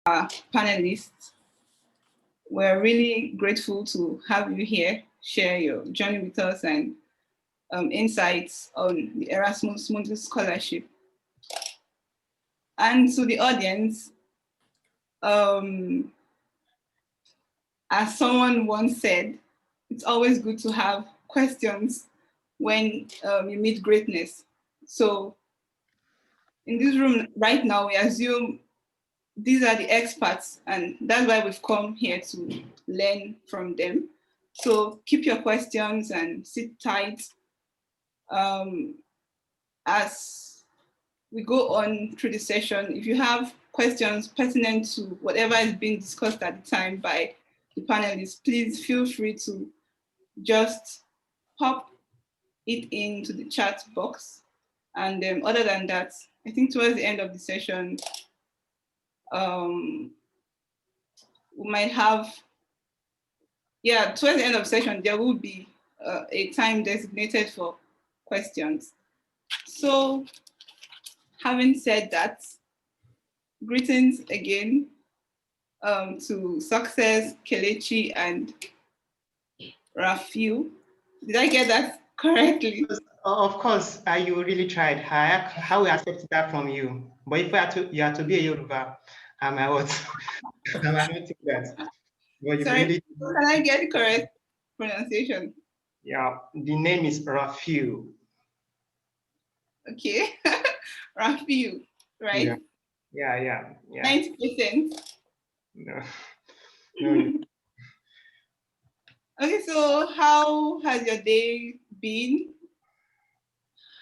our panelists. We're really grateful to have you here, share your journey with us and insights on the Erasmus Mundus Scholarship. And to the audience, as someone once said, it's always good to have questions when you meet greatness. So in this room right now, we assume these are the experts, and that's why we've come here to learn from them. So keep your questions and sit tight as we go on through the session. If you have questions pertinent to whatever is being discussed at the time by the panelists, please feel free to just pop it into the chat box. And other than that, I think towards the end of the session, we might have, towards the end of the session, there will be a time designated for questions. So having said that, greetings again to Success, Kelechi, and Rafiu. Did I get that correctly? Of course, you really tried. How we accept that from you. But if you have to be a Yoruba, I might not think that. But you Sorry, really. can I get the correct pronunciation? Yeah, the name is Rafiu. Okay, Rafiu, right? Yeah. 90%. No. No. Okay, so how has your day been?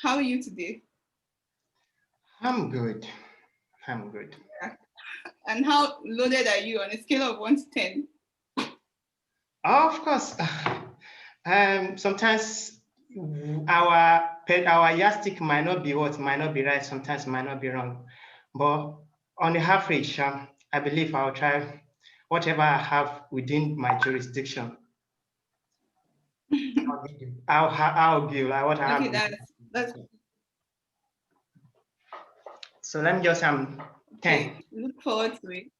How are you today? I'm good. Yeah. And how loaded are you on a scale of 1 to 10? Of course. Sometimes our yardstick might not be right, sometimes might not be wrong. But on the average, I believe I'll try whatever I have within my jurisdiction. I'll give like what I have. Okay, that's so let me just 10. Okay, look forward to it.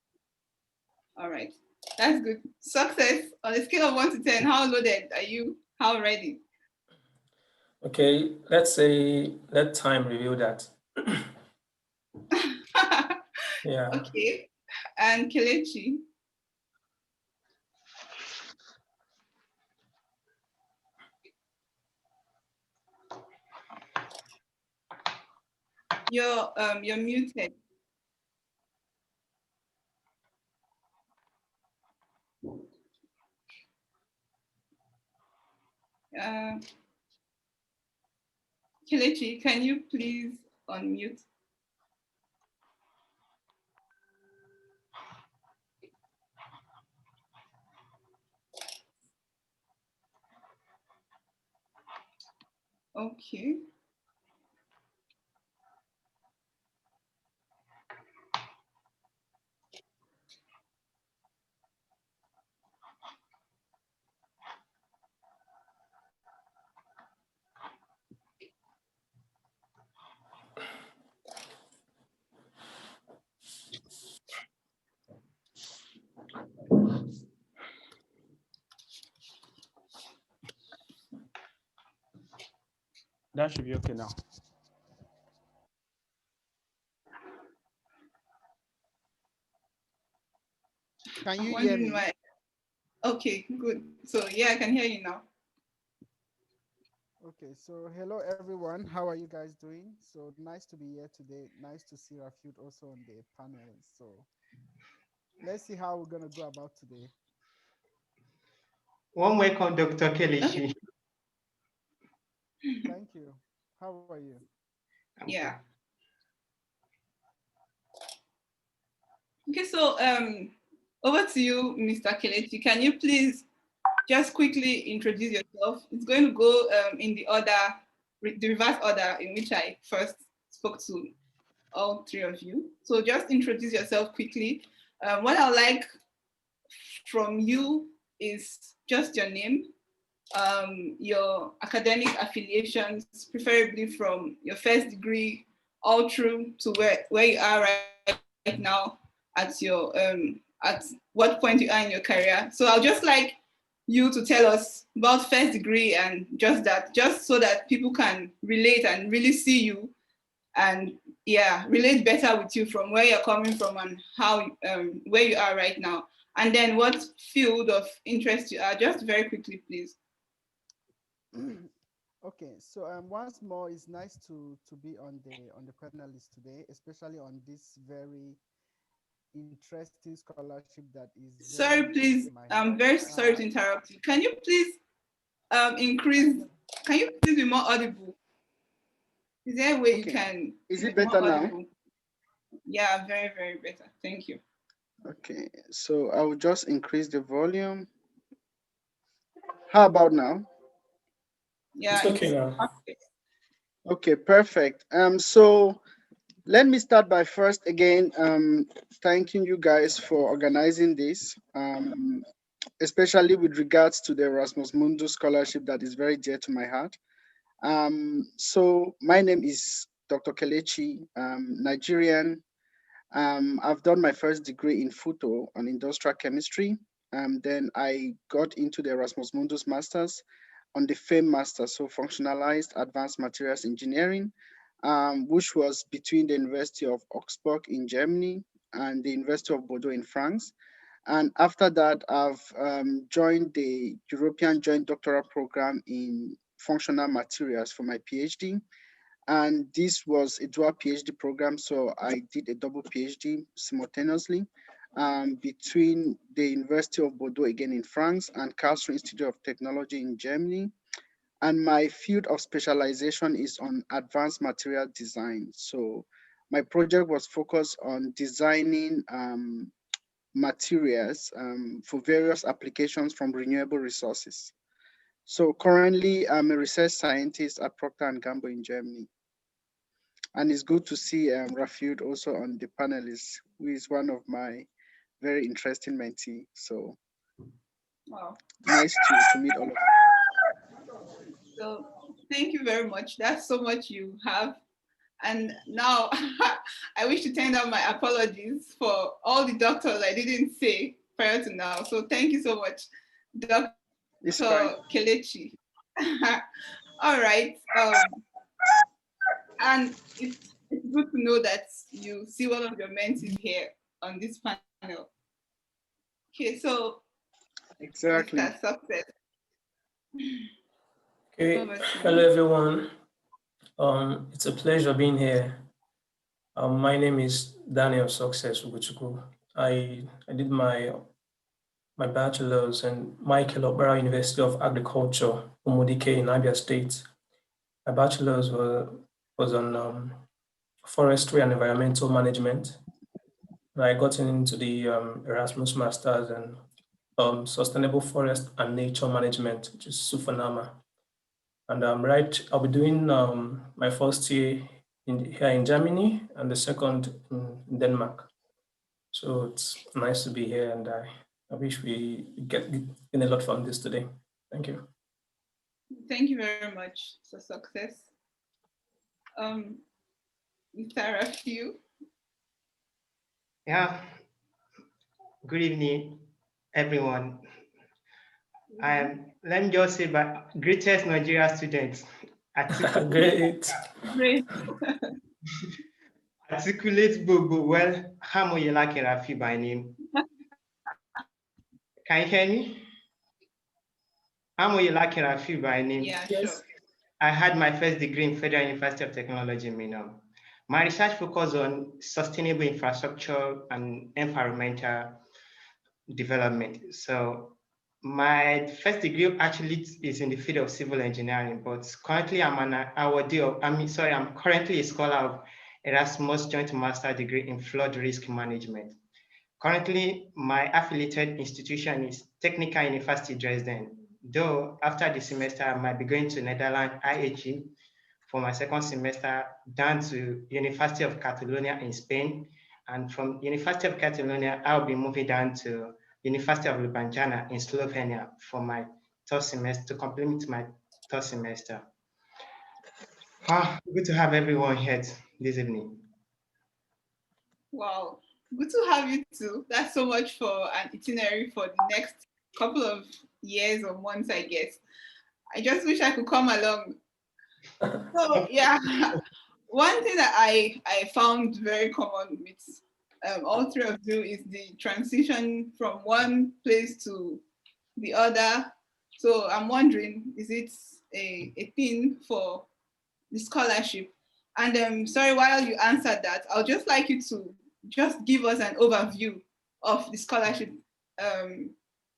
All right, that's good. Success on a scale of 1 to 10. How loaded are you? How ready? Okay, let time reveal that. Yeah. Okay, and Kelechi. You're muted. Kelechi, can you please unmute? Okay. That should be okay now. Can you hear me? Why. Okay, good. So yeah, I can hear you now. Okay, so hello everyone. How are you guys doing? So nice to be here today. Nice to see Rafute also on the panel. So let's see how we're gonna go about today. One welcome, Dr. Kelechi. Thank you. How are you? Yeah. Okay, so over to you, Mr. Kelechi. Can you please just quickly introduce yourself? It's going to go in the reverse order in which I first spoke to all three of you. So just introduce yourself quickly. What I like from you is just your name, your academic affiliations, preferably from your first degree all through to where you are right now at your at what point you are in your career. So I'll just like you to tell us about first degree and just that, just so that people can relate and really see you and yeah, relate better with you from where you're coming from and how where you are right now. And then what field of interest you are, just very quickly, please. Okay, so once more, it's nice to be on the panelist today, especially on this very interesting scholarship that is very Sorry, dear to please. my I'm heart. very sorry to interrupt you. Can you please increase? Can you please be more audible? Is there a way you Okay. can? Is it be more better now? audible? Yeah, very, very better. Thank you. Okay, so I will just increase the volume. How about now? Yeah, It's okay now. perfect. Okay, perfect. So let me start by first again thanking you guys for organizing this, especially with regards to the Erasmus Mundus Scholarship that is very dear to my heart. So my name is Dr. Kelechi, Nigerian. I've done my first degree in Futo on industrial chemistry. Then I got into the Erasmus Mundus Masters on the FAME Master, so Functionalized Advanced Materials Engineering, which was between the University of Augsburg in Germany and the University of Bordeaux in France. And after that, I've joined the European Joint Doctoral Program in Functional Materials for my PhD. And this was a dual PhD program, so I did a double PhD simultaneously between the University of Bordeaux again in France and Karlsruhe Institute of Technology in Germany. And my field of specialization is on advanced material design. So my project was focused on designing materials for various applications from renewable resources. So currently I'm a research scientist at Procter & Gamble in Germany. And it's good to see Rafiud also on the panelist, who is one of my very interesting mentee. So Wow. nice to meet all of you. So thank you very much. That's so much you have. And now I wish to tender my apologies for all the doctors I didn't say prior to now. So thank you so much, Dr. Kelechi. All right. And it's good to know that you see one of your mentees here on this panel. Okay, so exactly. Mr. Success. Okay, hello everyone. It's a pleasure being here. My name is Daniel Success Ugochukwu. I did my bachelor's in Michael Okpara University of Agriculture, Umudike in Abia State. My bachelor's was on forestry and environmental management. And I got into the Erasmus Masters and sustainable forest and nature management, which is SUFANAMA. And I'll be doing my first year here in Germany and the second in Denmark. So it's nice to be here, and I wish we get in a lot from this today. Thank you. Thank you very much for success. Mr. Rafiu. Yeah. Good evening, everyone. Let me just say, but greatest Nigeria students. Great. Great. Articulate Bobo. Well, Hamoyela Kerafi by name. Can you hear me? Hamoyela Kerafi by name. Yeah, yes. Sure. I had my first degree in Federal University of Technology in Minam. My research focused on sustainable infrastructure and environmental development. So my first degree actually is in the field of civil engineering, but currently I'm currently a scholar of Erasmus Joint Master degree in flood risk management. Currently, my affiliated institution is Technical University Dresden, though after the semester I might be going to Netherlands IHE for my second semester, down to University of Catalonia in Spain, and from University of Catalonia I'll be moving down to University of Ljubljana in Slovenia for my third semester, to complete my third semester. Good to have everyone here this evening. Wow, Good to have you too. That's so much for an itinerary for the next couple of years or months, I guess. I just wish I could come along. So yeah, one thing that I found very common with all three of you is the transition from one place to the other. So I'm wondering, is it a thing for the scholarship? And sorry, while you answered that, I'll just like you to just give us an overview of the scholarship, um,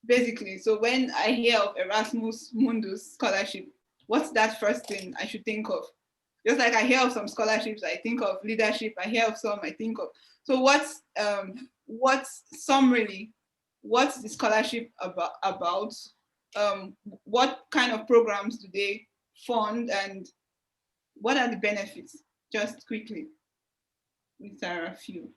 basically. So when I hear of Erasmus Mundus Scholarship, what's that first thing I should think of? Just like I hear of some scholarships, I think of leadership. I hear of some, I think of. So what's summarily, what's the scholarship about? What kind of programs do they fund, and what are the benefits? Just quickly, Mr. Rafiu.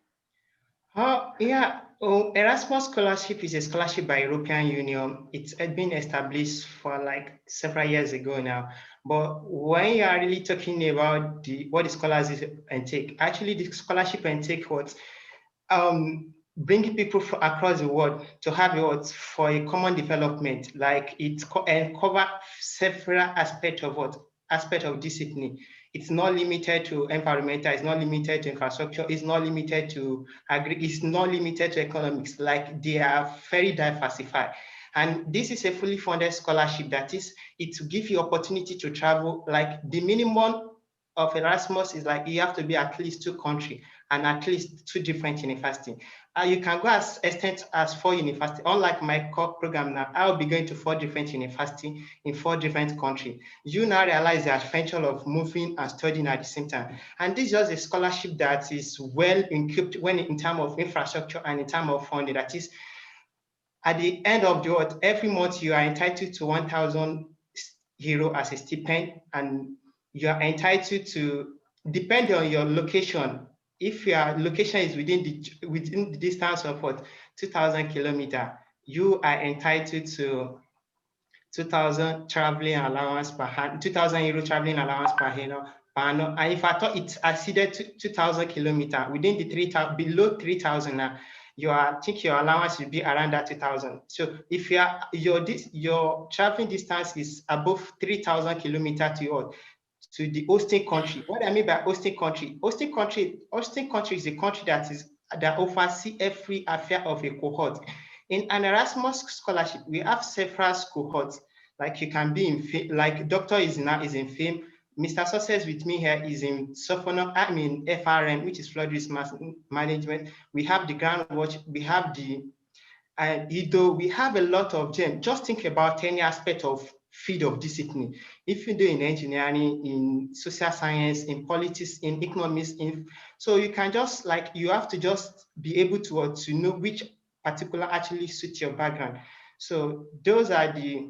Yeah, oh, Erasmus Scholarship is a scholarship by European Union. It's been established for like several years ago now. But when you are really talking about what the scholars intake, actually the scholarship intake what bringing people across the world to have what for a common development. Like it cover several aspect of discipline. It's not limited to environmental, it's not limited to infrastructure, it's not limited to agri, it's not limited to economics. Like they are very diversified. And this is a fully funded scholarship that is, it will give you opportunity to travel. Like the minimum of Erasmus is like you have to be at least 2 countries and at least 2 different universities. You can go as extent as 4 universities. Unlike my core program now, I'll be going to 4 different universities in 4 different countries. You now realize the adventure of moving and studying at the same time. And this is just a scholarship that is well equipped when in terms of infrastructure and in terms of funding. That is, at the end of the world, every month you are entitled to 1,000 euro as a stipend, and you are entitled to, depending on your location, if your location is within the distance of what 2,000 kilometers, you are entitled to 2,000 traveling allowance per hand, 2,000 euro traveling allowance per annum. And if I thought it exceeded 2,000 kilometers within the 3,000, below 3,000 now, I think your allowance will be around that 2,000. So if your traveling distance is above 3,000 kilometers to the hosting country. What I mean by hosting country is a country that oversees every affair of a cohort. In an Erasmus scholarship, we have several cohorts. Like you can be in, like Doctor is in film. Mr. Success with me here is in FRM, which is flood risk management. We have the groundwater, we have the we have a lot of them. Just think about any aspect of field of discipline. If you do in engineering, in social science, in politics, in economics, so you can just you have to just be able to know which particular actually suits your background. So those are the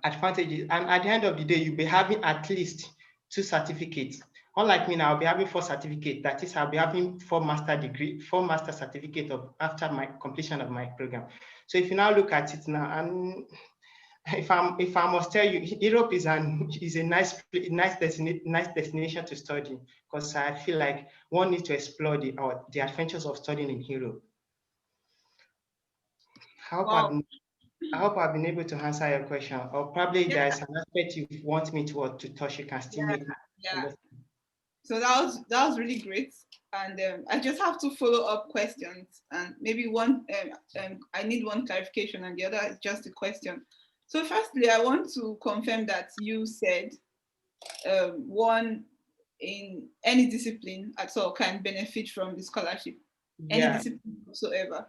advantages. And at the end of the day, you'll be having at least 2 certificates. Unlike me now, I'll be having 4 certificates. That is, I'll be having 4 master certificate after my completion of my program. So if you now look at it now, and if I must tell you, Europe is a nice destination to study, because I feel like one needs to explore the adventures of studying in Europe. I hope I've been able to answer your question, or probably there's an aspect you want me to touch. You can still make me. Yeah. So that was really great, and I just have 2 follow-up questions, and maybe one I need one clarification, and the other is just a question. So firstly, I want to confirm that you said one in any discipline at all can benefit from the scholarship, any discipline whatsoever.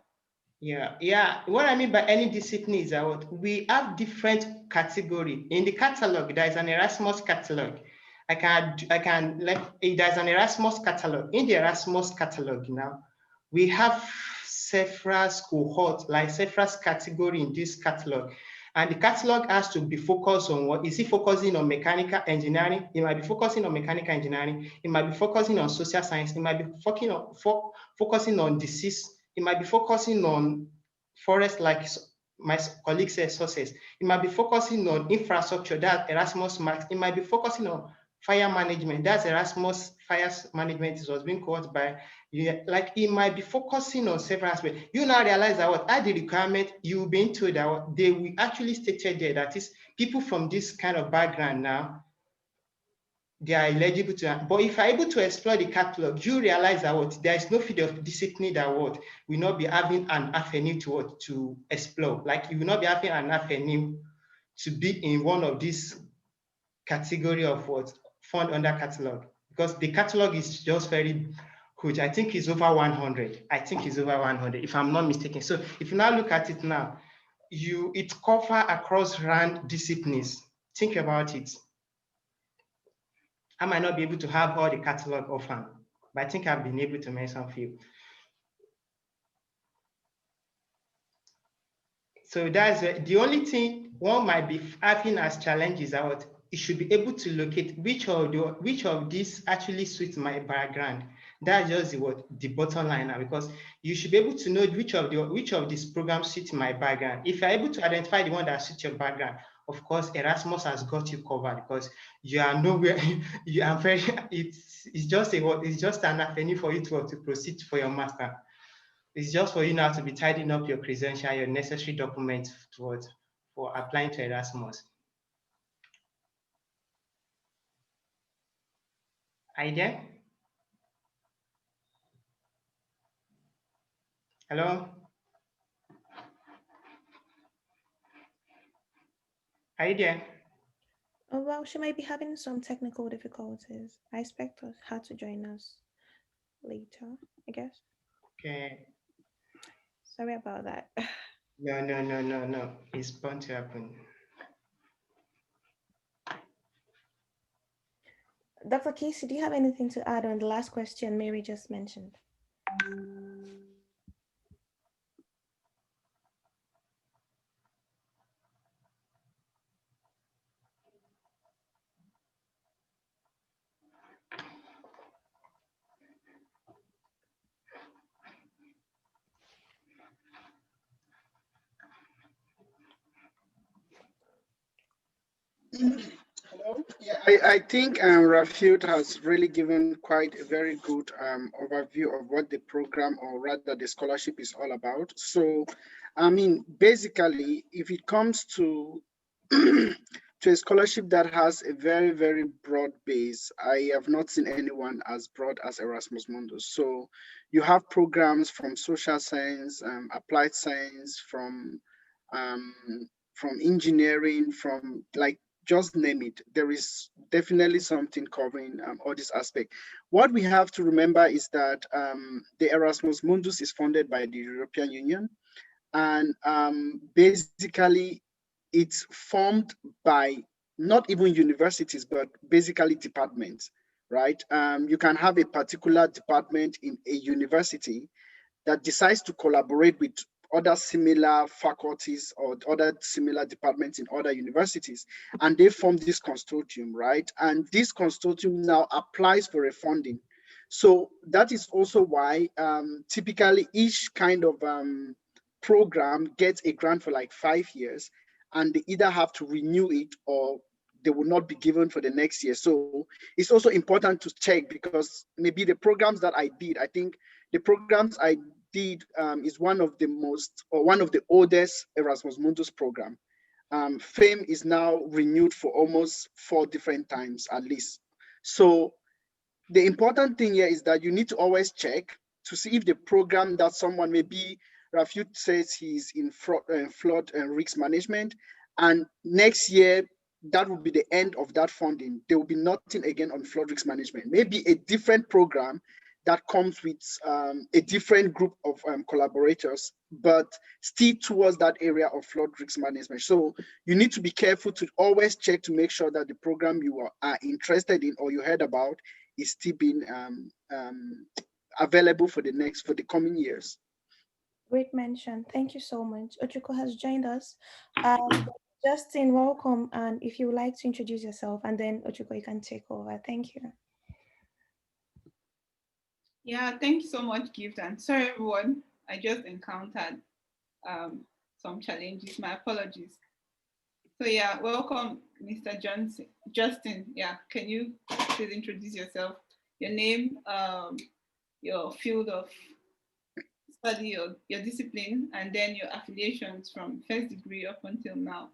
Yeah. What I mean by any discipline is that we have different category. In the catalog, there is an Erasmus catalog. There's an Erasmus catalog. In the Erasmus catalog now, we have several cohorts, like several category in this catalog. And the catalog has to be focused on what is it focusing on mechanical engineering? It might be focusing on mechanical engineering. It might be focusing on social science. It might be focusing on disease. It might be focusing on forest, like my colleague said, sources. It might be focusing on infrastructure, that's Erasmus Max. It might be focusing on fire management, that's Erasmus Fire Management. It was being called by like it might be focusing on several aspects. You now realize that what at the requirement, you've been told that what they will actually stated there that is people from this kind of background now, they are eligible to, but if you're able to explore the catalog, you realize that what there is no field of discipline that what will not be having an avenue to what to explore. Like you will not be having an avenue to be in one of these category of what fund under catalog, because the catalog is just very huge. I think it's over 100. I think it's over 100 if I'm not mistaken. So if you now look at it now, it cover across rand disciplines. Think about it. I might not be able to have all the catalog offhand, but I think I've been able to mention a few. So that's the only thing one might be having as challenge is that it should be able to locate which of these actually suits my background. That's just the bottom line now, because you should be able to know which of these programs suit my background. If you're able to identify the one that suits your background, of course, Erasmus has got you covered, because you are nowhere. You are very. It's just an avenue for you to proceed for your master. It's just for you now to be tidying up your credential, your necessary documents for applying to Erasmus. Are you there? Hello? Are you there? Oh, well, she might be having some technical difficulties. I expect her to join us later, I guess. Okay. Sorry about that. No. It's bound to happen. Dr. Casey, do you have anything to add on the last question Mary just mentioned? Hello? Yeah, I think Rafute has really given quite a very good overview of what the program, or rather the scholarship, is all about. So, I mean, basically, if it comes to to a scholarship that has a very, very broad base, I have not seen anyone as broad as Erasmus Mundus. So you have programs from social science, applied science, um, from engineering, from like just name it. There is definitely something covering all these aspects. What we have to remember is that the Erasmus Mundus is funded by the European Union, and basically it's formed by not even universities, but basically departments, right? You can have a particular department in a university that decides to collaborate with other similar faculties or other similar departments in other universities, and they form this consortium, right? And this consortium now applies for a funding. So that is also why typically each kind of program gets a grant for like 5 years, and they either have to renew it or they will not be given for the next year. So it's also important to check, because maybe the programs that I did, I think the programs I did is one of the most, or one of the oldest Erasmus Mundus program. FAME is now renewed for almost 4 different times at least. So the important thing here is that you need to always check to see if the program that someone, maybe Rafute says he's in flood and risk management, and next year that will be the end of that funding. There will be nothing again on flood risk management. Maybe a different program that comes with a different group of collaborators, but still towards that area of flood risk management. So you need to be careful to always check to make sure that the program you are interested in or you heard about is still being available for the coming years. Great mention. Thank you so much. Ochuko has joined us. Justin, welcome. And if you would like to introduce yourself, and then Ochuko, you can take over. Thank you. Yeah, thank you so much, Gift. And sorry, everyone. I just encountered some challenges. My apologies. So yeah, welcome, Mr. Justin. Yeah, can you please introduce yourself, your name, your field of study or your discipline, and then your affiliations from first degree up until now.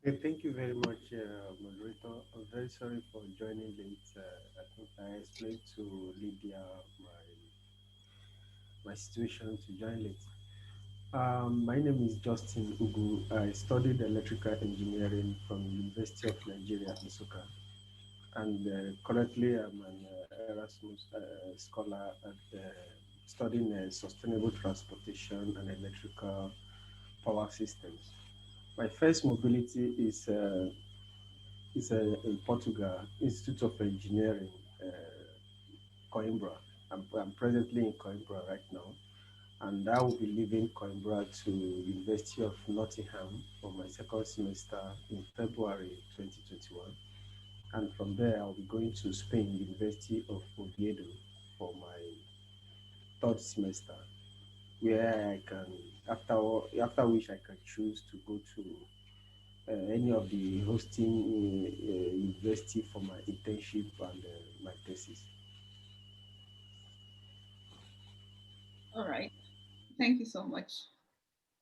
Thank you very much, moderator. I'm very sorry for joining late. I think I explained to Lydia my situation to join late. My name is Justin Ugu. I studied electrical engineering from University of Nigeria, Nsukka, and currently I'm an Erasmus scholar at studying sustainable transportation and electrical power systems. My first mobility is in Portugal, Institute of Engineering, Coimbra. I'm presently in Coimbra right now, and I will be leaving Coimbra to University of Nottingham for my second semester in February 2021. And from there, I'll be going to Spain, University of Oviedo, for my third semester, where I can, after which I can choose to go to any of the hosting university for my internship and my thesis. All right. Thank you so much,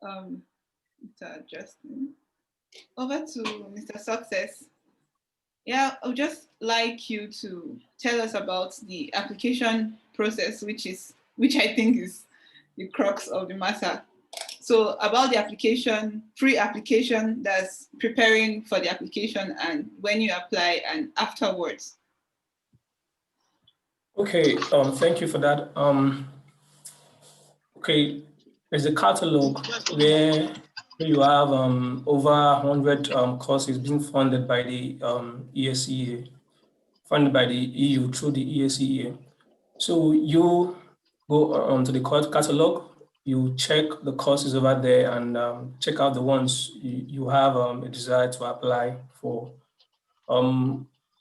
Mr. Justin. Over to Mr. Success. Yeah, I would just like you to tell us about the application process, which I think is the crux of the matter. So about the application, pre-application, that's preparing for the application, and when you apply and afterwards. Okay, thank you for that. Okay, there's a catalog where you have over 100 courses being funded by the ESEA, funded by the EU through the ESEA. So you go to the catalog, you check the courses over there and check out the ones you have a desire to apply for.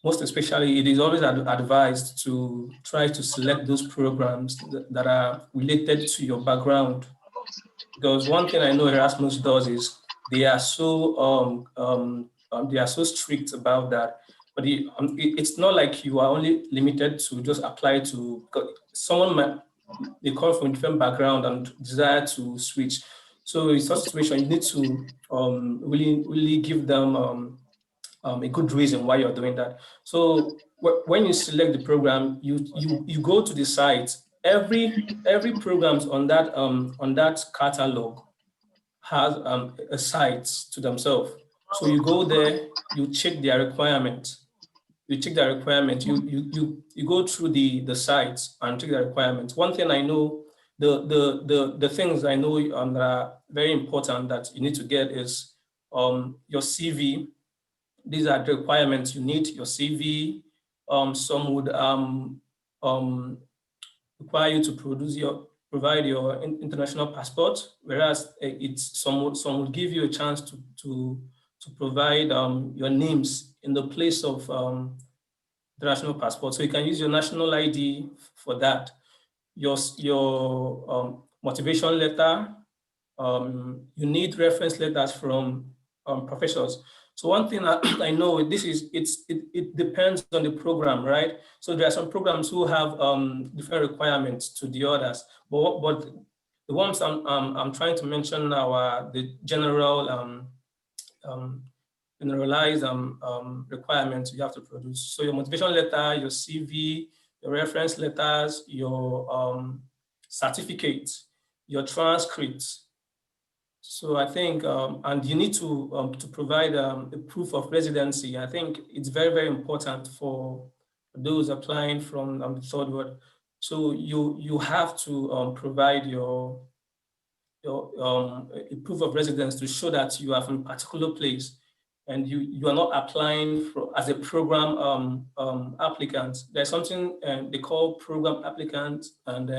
Most especially, it is always advised to try to select those programs that are related to your background. Because one thing I know Erasmus does is they are so strict about that. But it's not like you are only limited to just apply to, because someone they come from a different background and desire to switch. So in such a situation, you need to really give them a good reason why you're doing that. So when you select the program, you go to the site. Every programs on that catalog has a site to themselves. So you go there, you check their requirements. You check their requirements. You go through the sites and check their requirements. One thing I know, the things I know that are very important that you need to get is your CV. These are the requirements you need, your CV. Some would require you to provide your international passport, whereas some would give you a chance to provide your names in the place of international passport. So you can use your national ID for that. Your motivation letter. You need reference letters from professors. So one thing I know it depends on the program, right? So there are some programs who have different requirements to the others, but the ones I'm trying to mention now are the generalized requirements you have to produce. So your motivation letter, your CV, your reference letters, your certificates, your transcripts. So I think, and you need to provide a proof of residency. I think it's very, very important for those applying from the third world. So you have to provide your a proof of residence to show that you are from a particular place, and you are not applying as a program applicant. There's something they call program applicant, and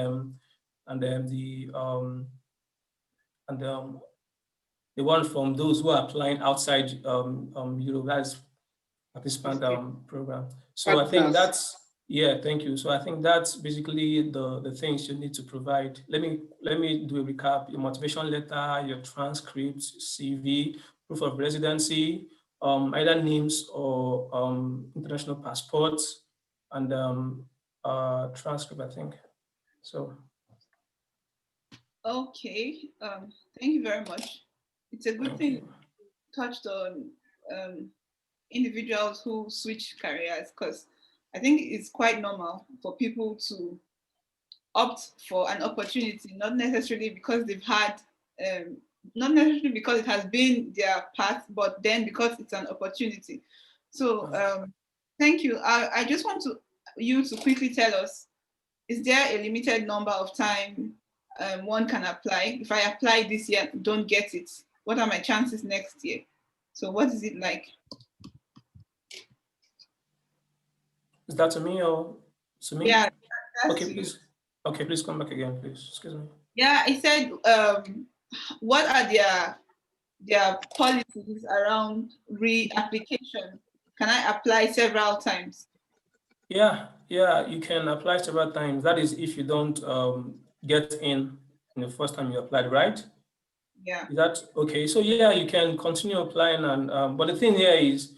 the one from those who are applying outside Europe, that's participant program. So I think that's, yeah, thank you. So I think that's basically the things you need to provide. Let me do a recap. Your motivation letter, your transcript, CV, proof of residency, either names or international passports, and transcript, I think. So. Okay, thank you very much. It's a good thing you touched on individuals who switch careers, because I think it's quite normal for people to opt for an opportunity, not necessarily because they've had, not necessarily because it has been their path, but then because it's an opportunity. So thank you. I just want you to quickly tell us, is there a limited number of time one can apply? If I apply this year, don't get it, what are my chances next year? So what is it like? Is that to me or to me? Yeah, that's Okay, to you. please. Okay, please come back again, please. Excuse me. Yeah, I said, what are their policies around reapplication? Can I apply several times? Yeah, you can apply several times. That is if you don't get in the first time you applied, right? Yeah. Is that okay? So yeah, you can continue applying, and but the thing here is,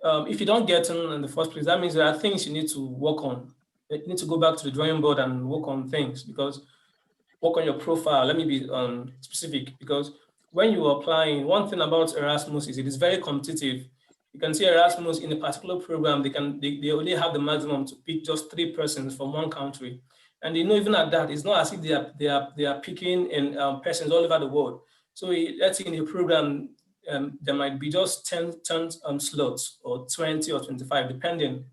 if you don't get in the first place, that means there are things you need to work on. You need to go back to the drawing board and work on things, because work on your profile. Let me be specific, because when you are applying, one thing about Erasmus is it is very competitive. You can see Erasmus in a particular program, they only have the maximum to pick just 3 persons from one country. And even at that, it's not as if they are picking in persons all over the world. So let's say in your program, there might be just 10 slots, or 20 or 25, depending.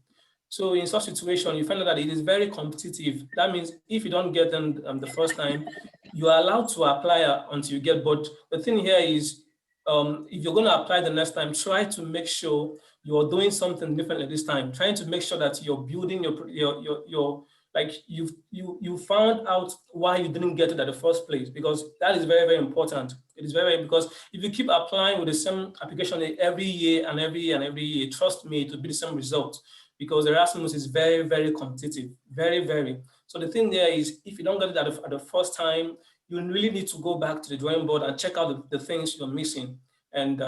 So in such situation, you find out that it is very competitive. That means if you don't get them the first time, you are allowed to apply until you get. But the thing here is, if you're going to apply the next time, try to make sure you're doing something differently this time. Trying to make sure that you're building your like you found out why you didn't get it at the first place, because that is very, very important. It is very, because if you keep applying with the same application every year and every year and every year, trust me, it will be the same result, because Erasmus is very, very competitive, very, very. So the thing there is, if you don't get it at the first time, you really need to go back to the drawing board and check out the things you're missing. And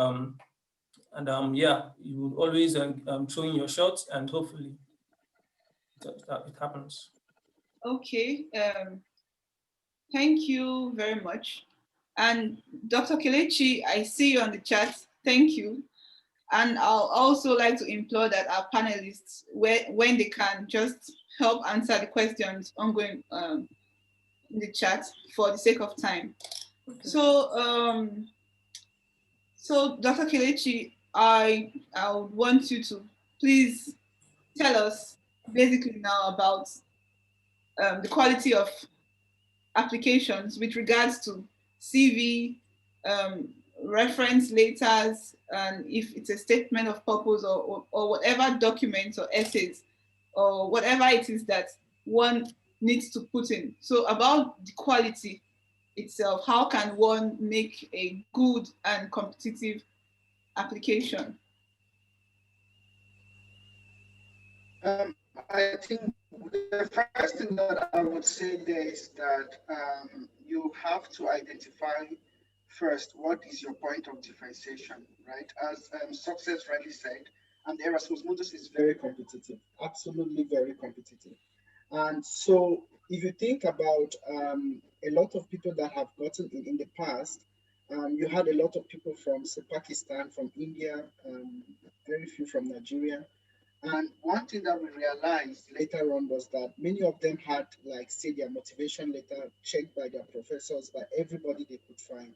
yeah, you will always throw in your shots, and hopefully it happens. Okay. Thank you very much. And Dr. Kelechi, I see you on the chat. Thank you. And I'll also like to implore that our panelists, when they can, just help answer the questions ongoing in the chat for the sake of time. Okay. So Dr. Kelechi, I would want you to please tell us basically now about the quality of applications with regards to CV, reference letters, and if it's a statement of purpose, or whatever documents or essays or whatever it is that one needs to put in. So about the quality itself, how can one make a good and competitive application? I think the first thing that I would say there is that you have to identify first what is your point of differentiation, right? As Success rightly said, and Erasmus Mundus is very competitive, absolutely very competitive. And so if you think about a lot of people that have gotten in the past, you had a lot of people from, say, Pakistan, from India, very few from Nigeria. And one thing that we realized later on was that many of them had, like, say, their motivation letter checked by their professors, by everybody they could find,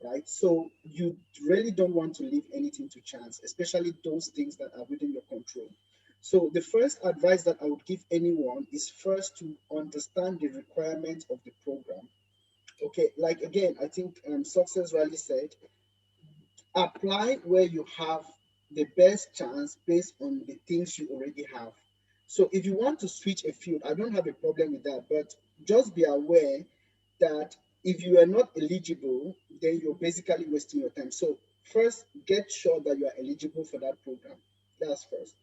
right? So you really don't want to leave anything to chance, especially those things that are within your control. So the first advice that I would give anyone is first to understand the requirements of the program. Okay, like again, I think Success Rally said, apply where you have the best chance based on the things you already have. So if you want to switch a field, I don't have a problem with that, but just be aware that if you are not eligible, then you're basically wasting your time. So first, get sure that you are eligible for that program. That's first.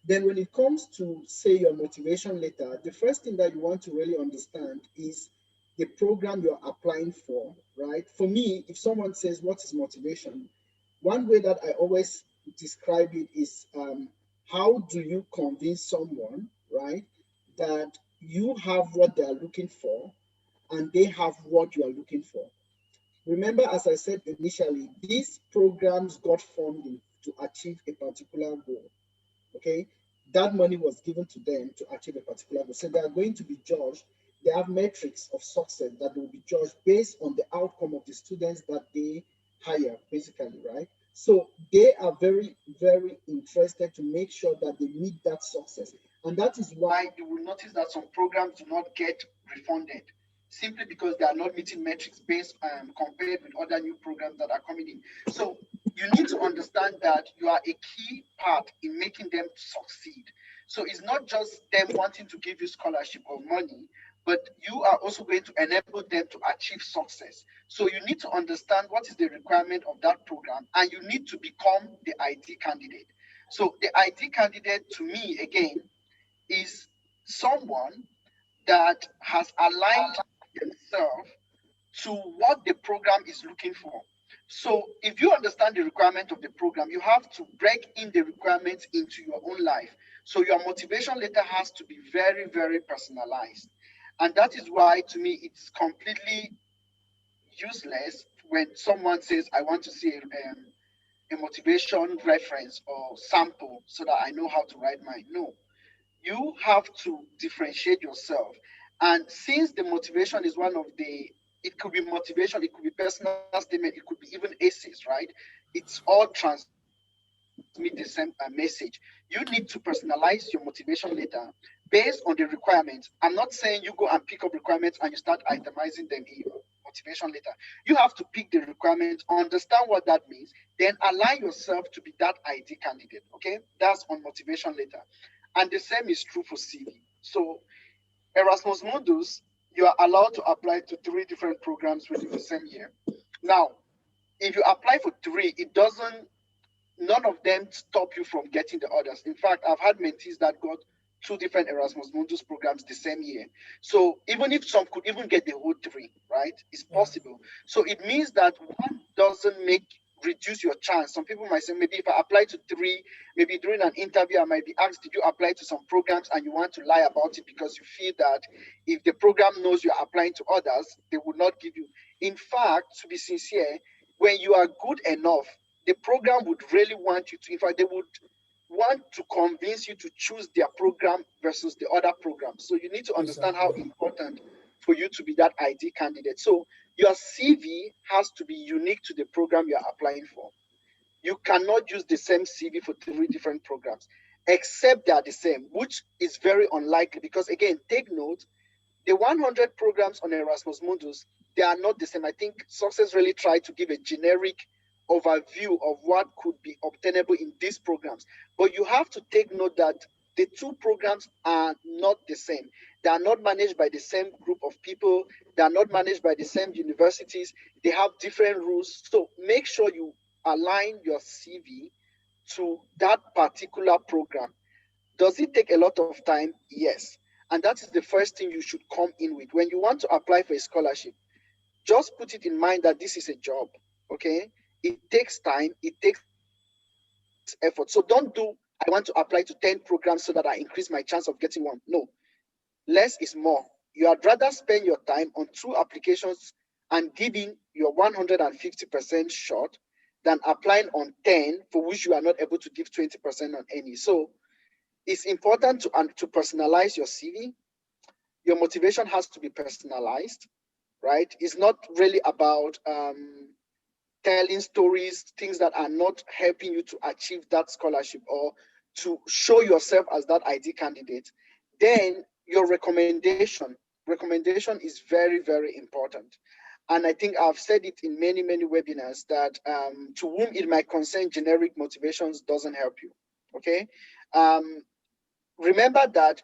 Then when it comes to, say, your motivation letter, the first thing that you want to really understand is the program you're applying for, right? For me, if someone says, what is motivation? One way that I always describe it is how do you convince someone, right, that you have what they are looking for and they have what you are looking for. Remember, as I said initially, these programs got funding to achieve a particular goal. Okay, that money was given to them to achieve a particular goal. So they are going to be judged. They have metrics of success that will be judged based on the outcome of the students that they hire, basically, right? So they are very, very interested to make sure that they meet that success. And that is why you will notice that some programs do not get refunded simply because they are not meeting metrics based compared with other new programs that are coming in. So you need to understand that you are a key part in making them succeed. So it's not just them wanting to give you scholarship or money, but you are also going to enable them to achieve success. So you need to understand what is the requirement of that program, and you need to become the ID candidate. So the ID candidate, to me, again, is someone that has aligned themselves to what the program is looking for. So if you understand the requirement of the program, you have to break in the requirements into your own life. So your motivation letter has to be very, very personalized. And that is why, to me, it's completely useless when someone says, I want to see a motivation reference or sample so that I know how to write mine. No, you have to differentiate yourself. And since the motivation is one of the, it could be motivation, it could be personal statement, it could be even essays, right? It's all transmit the same message. You need to personalize your motivation letter based on the requirements. I'm not saying you go and pick up requirements and you start itemizing them in your motivation letter. You have to pick the requirements, understand what that means, then align yourself to be that ID candidate. Okay, that's on motivation letter. And the same is true for CV. So Erasmus Mundus, you are allowed to apply to 3 different programs within the same year. Now, if you apply for 3, it doesn't, none of them stop you from getting the others. In fact, I've had mentees that got 2 different Erasmus Mundus programs the same year. So even if some could even get the whole 3, right? It's possible. So it means that one doesn't make reduce your chance. Some people might say, maybe if I apply to 3, maybe during an interview, I might be asked, did you apply to some programs, and you want to lie about it because you feel that if the program knows you're applying to others, they will not give you. In fact, to be sincere, when you are good enough, the program would really want you to, in fact, they would want to convince you to choose their program versus the other program. So you need to understand how important for you to be that ID candidate. So your CV has to be unique to the program you're applying for. You cannot use the same CV for 3 different programs, except they are the same, which is very unlikely because, again, take note, the 100 programs on Erasmus Mundus, they are not the same. I think Success really tried to give a generic overview of what could be obtainable in these programs. But you have to take note that the 2 programs are not the same. They are not managed by the same group of people. They are not managed by the same universities. They have different rules. So make sure you align your CV to that particular program. Does it take a lot of time? Yes. And that is the first thing you should come in with. When you want to apply for a scholarship, just put it in mind that this is a job, okay? It takes time, it takes effort. So don't do, I want to apply to 10 programs so that I increase my chance of getting one. No, less is more. You had rather spend your time on 2 applications and giving your 150% shot than applying on 10 for which you are not able to give 20% on any. So it's important to personalize your CV. Your motivation has to be personalized, right? It's not really about telling stories, things that are not helping you to achieve that scholarship or to show yourself as that ID candidate. Then your recommendation is very, very important. And I think I've said it in many, many webinars that to whom it might concern, generic motivations doesn't help you, okay? Remember that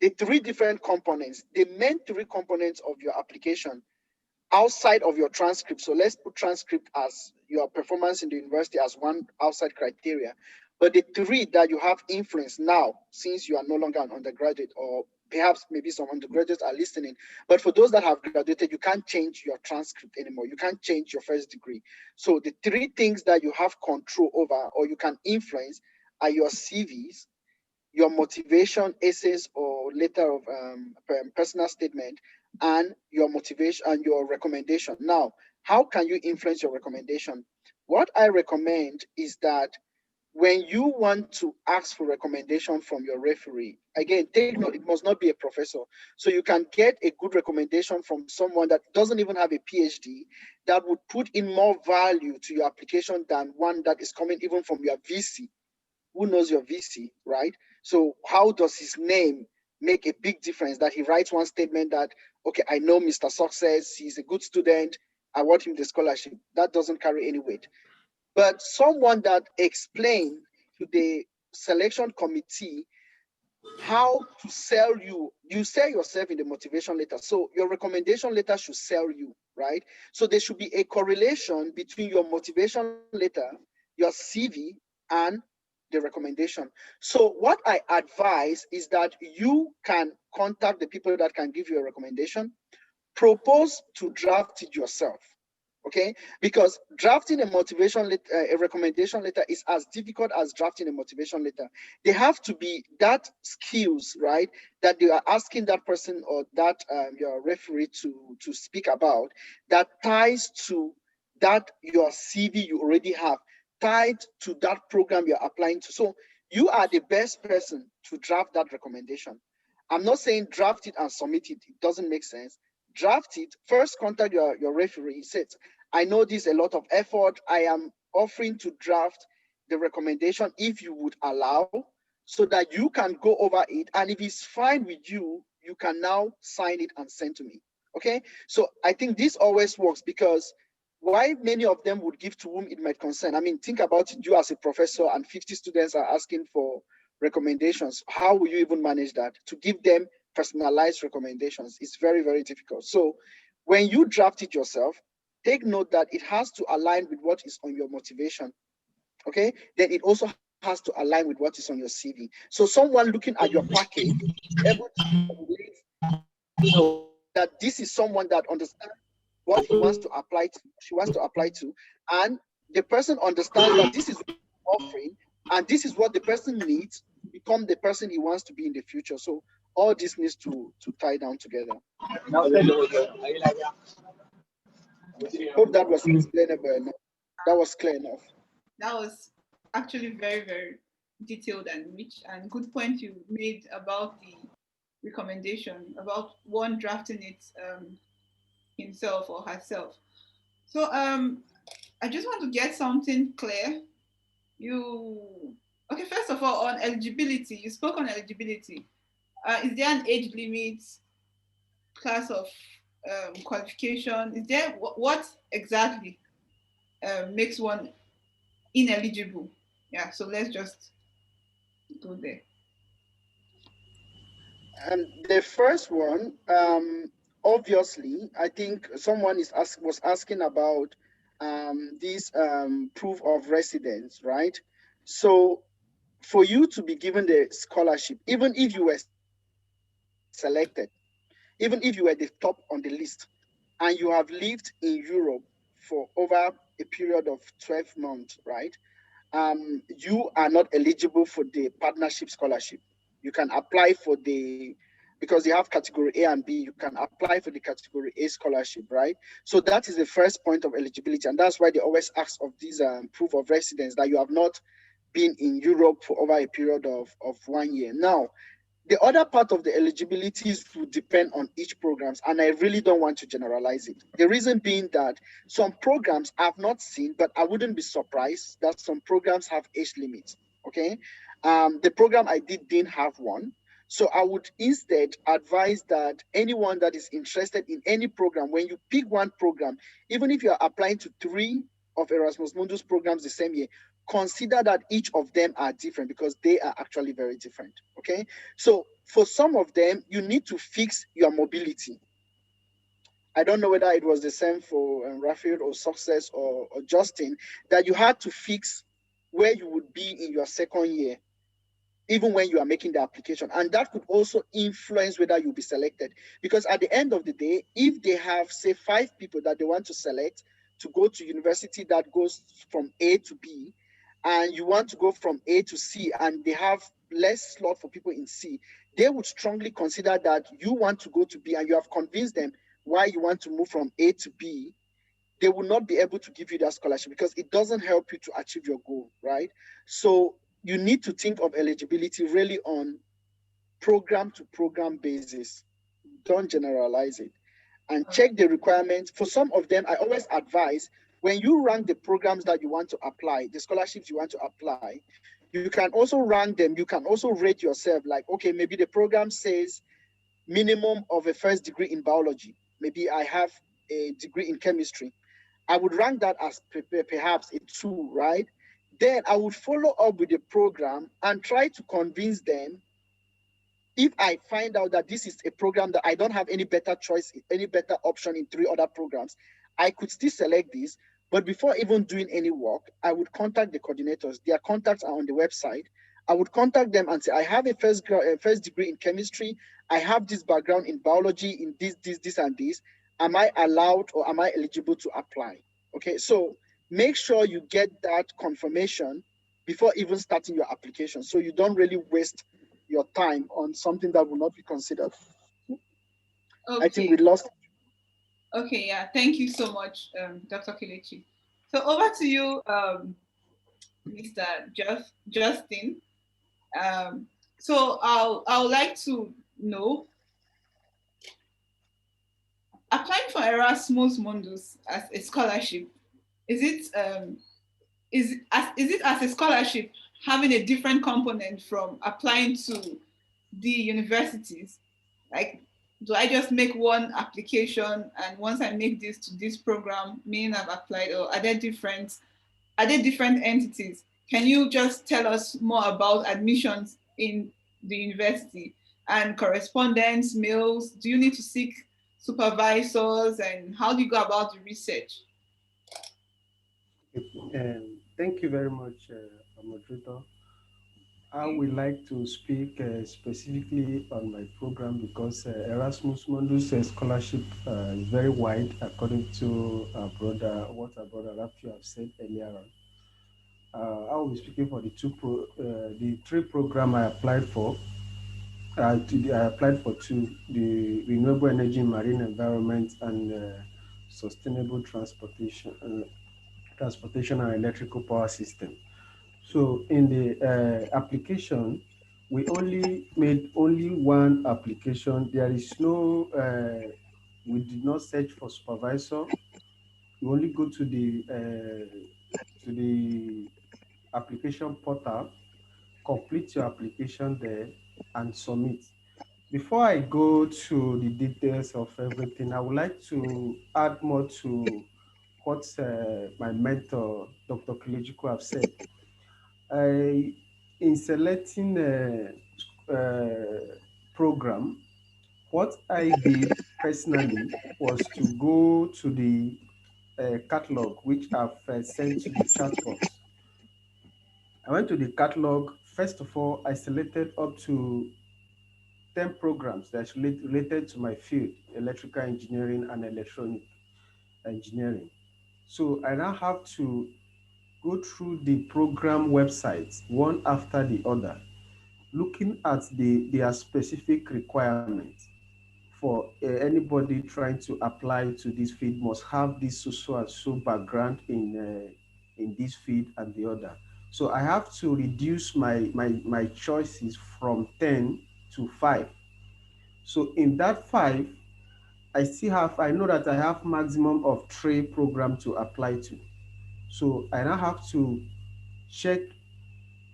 the 3 different components, the main 3 components of your application outside of your transcript. So let's put transcript as your performance in the university as one outside criteria. But the 3 that you have influence now, since you are no longer an undergraduate, or perhaps maybe some undergraduates are listening, but for those that have graduated, you can't change your transcript anymore. You can't change your first degree. So the 3 things that you have control over or you can influence are your CVs, your motivation essays or letter of personal statement, and your motivation and your recommendation. Now, how can you influence your recommendation? What I recommend is that when you want to ask for recommendation from your referee, again, take note, it must not be a professor. So you can get a good recommendation from someone that doesn't even have a PhD, that would put in more value to your application than one that is coming even from your VC. Who knows your VC, right? So how does his name make a big difference that he writes one statement that, okay, I know Mr. Success, he's a good student, I want him the scholarship. That doesn't carry any weight. But someone that explained to the selection committee how to sell you, you sell yourself in the motivation letter. So your recommendation letter should sell you, right? So there should be a correlation between your motivation letter, your CV, and the recommendation. So what I advise is that you can contact the people that can give you a recommendation, propose to draft it yourself. Okay, because drafting a motivation letter, a recommendation letter is as difficult as drafting a motivation letter. They have to be that skills, right, that they are asking that person or that your referee to speak about, that ties to that your CV you already have, tied to that program you're applying to. So you are the best person to draft that recommendation. I'm not saying draft it and submit it. It doesn't make sense. Draft it, first contact your referee. Say, I know this is a lot of effort. I am offering to draft the recommendation if you would allow, so that you can go over it. And if it's fine with you, you can now sign it and send to me. Okay. So I think this always works, because why many of them would give to whom it might concern. I mean, think about it, you as a professor and 50 students are asking for recommendations. How will you even manage that? To give them personalized recommendations, it's very, very difficult. So when you draft it yourself, take note that it has to align with what is on your motivation. Okay, then it also has to align with what is on your CV. So someone looking at your package able to that this is someone that understands what he wants to apply to, she wants to apply to, and the person understands that this is what I'm offering, and this is what the person needs to become the person he wants to be in the future. So all this needs to tie down together. Hope that was explainable enough. That was clear enough. That was actually very, very detailed and rich, and good point you made about the recommendation, about one drafting it himself or herself. So I just want to get something clear. You okay? First of all, on eligibility, you spoke on eligibility. Is there an age limit, class of qualification? Is there what exactly makes one ineligible? Yeah, so let's just go there. The first one, obviously, I think someone was asking about this proof of residence, right? So for you to be given the scholarship, even if you were selected, even if you were the top on the list, and you have lived in Europe for over a period of 12 months, right? You are not eligible for the partnership scholarship. You can apply for because you have category A and B, you can apply for the category A scholarship, right? So that is the first point of eligibility. And that's why they always ask of these proof of residence that you have not been in Europe for over a period of 1 year. Now, the other part of the eligibilities will depend on each programs, and I really don't want to generalize it. The reason being that some programs I've not seen, but I wouldn't be surprised that some programs have age limits. Okay, the program I didn't have one, so I would instead advise that anyone that is interested in any program, when you pick one program, even if you are applying to 3 of Erasmus Mundus programs the same year, consider that each of them are different, because they are actually very different. Okay, so for some of them you need to fix your mobility. I don't know whether it was the same for Raphael or Success or Justin, that you had to fix where you would be in your second year, even when you are making the application. And that could also influence whether you'll be selected. Because at the end of the day, if they have, say, 5 people that they want to select to go to university that goes from A to B, and you want to go from A to C, and they have less slot for people in C, they would strongly consider that you want to go to B and you have convinced them why you want to move from A to B. They will not be able to give you that scholarship because it doesn't help you to achieve your goal, right? So you need to think of eligibility really on program to program basis. Don't generalize it, and check the requirements. For some of them, I always advise when you rank the programs that you want to apply, the scholarships you want to apply, you can also rank them. You can also rate yourself like, okay, maybe the program says minimum of a first degree in biology. Maybe I have a degree in chemistry. I would rank that as perhaps a 2, right? Then I would follow up with the program and try to convince them. If I find out that this is a program that I don't have any better choice, any better option in 3 other programs, I could still select this. But before even doing any work, I would contact the coordinators. Their contacts are on the website. I would contact them and say, I have a first degree in chemistry. I have this background in biology, in this, and this. Am I allowed or am I eligible to apply? Okay, so make sure you get that confirmation before even starting your application, so you don't really waste your time on something that will not be considered. Okay. I think we lost. Okay, yeah. Thank you so much, Dr. Kelechi. So over to you, Mr. Justin. So I would like to know, applying for Erasmus Mundus as a scholarship, is it as a scholarship having a different component from applying to the universities? Like, do I just make one application and once I make this to this program, meaning I've applied, or are there different entities? Can you just tell us more about admissions in the university and correspondence, mails? Do you need to seek supervisors, and how do you go about the research? Thank you very much, moderator. I would like to speak specifically on my program because Erasmus Mundus Scholarship is very wide according to what our brother Rafi have said earlier on. I will be speaking for the 3 program I applied for. I applied for 2: the renewable energy, marine environment, and sustainable transportation and electrical power system. So in the application, we only made only one application. There is no, we did not search for supervisor. You only go to the application portal, complete your application there, and submit. Before I go to the details of everything, I would like to add more to what my mentor, Dr. Kelechiku, have said. In selecting a, program, what I did personally was to go to the catalog, which I've sent to the chat box. I went to the catalog. First of all, I selected up to 10 programs that's related to my field, electrical engineering and electronic engineering. So I now have to go through the program websites one after the other, looking at their specific requirements. For anybody trying to apply to this field must have this so and so background in this field and the other. So I have to reduce my choices from 10 to 5. So in that 5, I know that I have maximum of 3 programs to apply to. So I now have to check,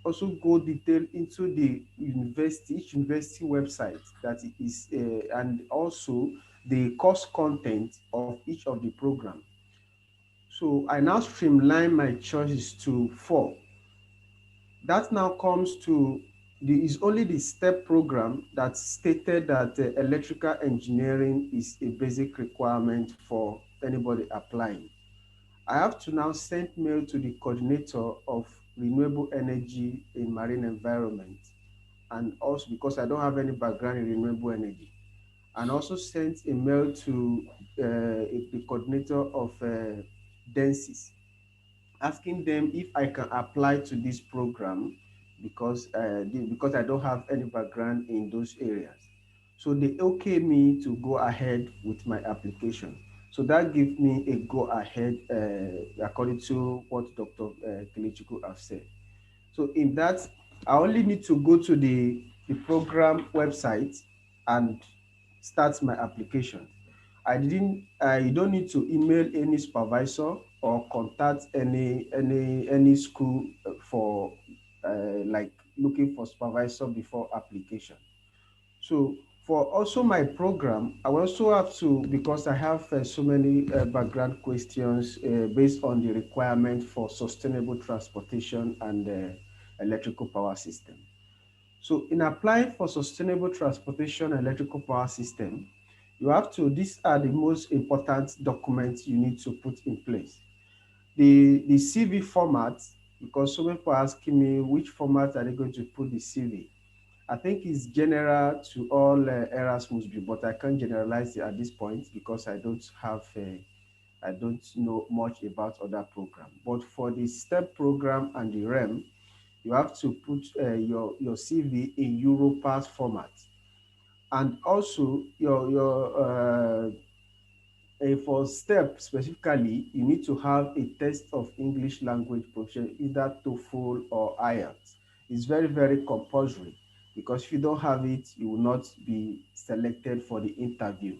also go detail into the each university website that it is, and also the course content of each of the program. So I now streamline my choices to 4. That now comes to is only the STEP program that stated that electrical engineering is a basic requirement for anybody applying. I have to now send mail to the coordinator of renewable energy in marine environment, and also because I don't have any background in renewable energy, and also sent a mail to the coordinator of DENSIS, asking them if I can apply to this program because I don't have any background in those areas. So they okay me to go ahead with my application. So that gives me a go ahead according to what Dr. Kilichiku have said. So in that, I only need to go to the program website and start my application. You don't need to email any supervisor or contact any school for like looking for supervisor before application. So for also my program, I will also have to, because I have so many background questions based on the requirement for sustainable transportation and electrical power system. So in applying for sustainable transportation and electrical power system, you have to, these are the most important documents you need to put in place. The CV format, because so many people are asking me which format are they going to put the CV. I think it's general to all Erasmus, but I can't generalize it at this point because I don't know much about other programs. But for the STEP program and the REM, you have to put your CV in Europass format. And also for STEP specifically, you need to have a test of English language proficiency, either TOEFL or IELTS. It's very, very compulsory because if you don't have it, you will not be selected for the interview.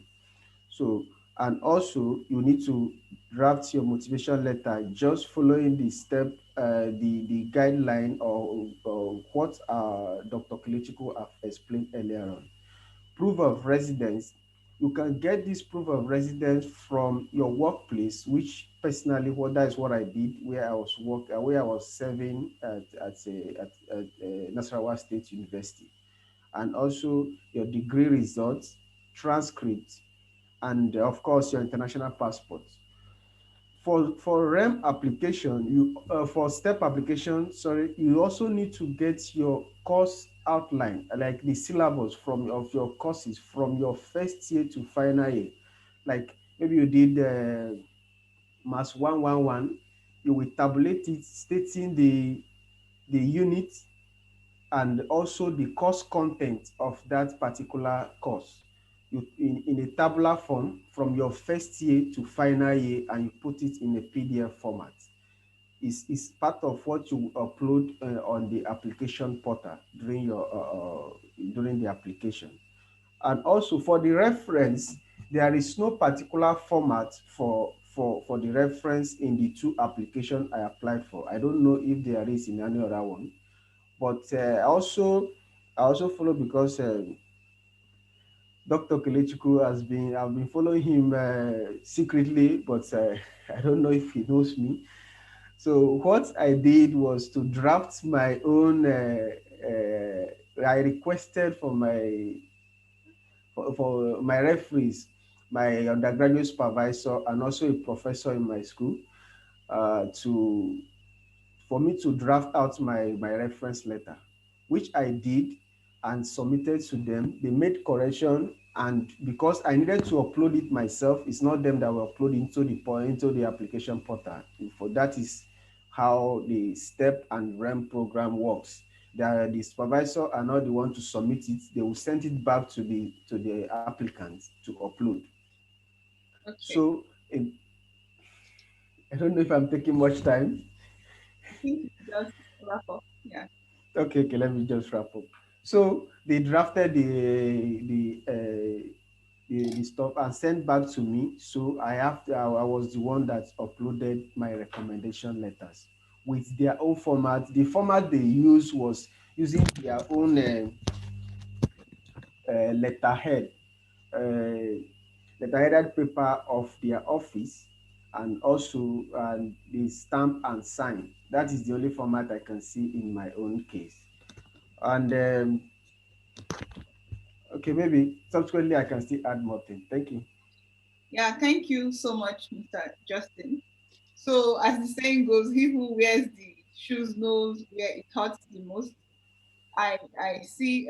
So, and also you need to draft your motivation letter just following the step, the guideline or what Dr. Kilichiko have explained earlier on. Proof of residence. You can get this proof of residence from your workplace, which personally, that is what I did, where I was serving at Nasarawa State University, and also your degree results, transcript, and of course your international passport. For REM application, for STEP application, sorry, you also need to get your course outline, like the syllabus of your courses from your first year to final year. Like maybe you did Mass 111, you will tabulate it stating the unit and also the course content of that particular course. In a tabular form from your first year to final year, and you put it in a PDF format. Is part of what you upload on the application portal during the application. And also for the reference, there is no particular format for the reference in the two applications I applied for. I don't know if there is in any other one, but I also follow because Dr. Kelechuku I've been following him secretly, but I don't know if he knows me. So what I did was to draft my own. I requested for my referees, my undergraduate supervisor, and also a professor in my school, to for me to draft out my reference letter, which I did and submitted to them. They made correction, and because I needed to upload it myself, it's not them that will upload into the application portal. For that is how the STEP and REM program works. The supervisor are not the one to submit it. They will send it back to the applicant to upload. Okay. So I don't know if I'm taking much time. I think you just wrap up. Yeah. Okay, let me just wrap up. So they drafted the stuff and sent back to me. So I was the one that uploaded my recommendation letters with their own format. The format they used was using their own letterhead, uh, letterheaded paper of their office, and also the stamp and sign. That is the only format I can see in my own case. And okay, maybe subsequently I can still add more things. Thank you. Yeah, thank you so much, Mr. Justin. So, as the saying goes, he who wears the shoes knows where it hurts the most. I see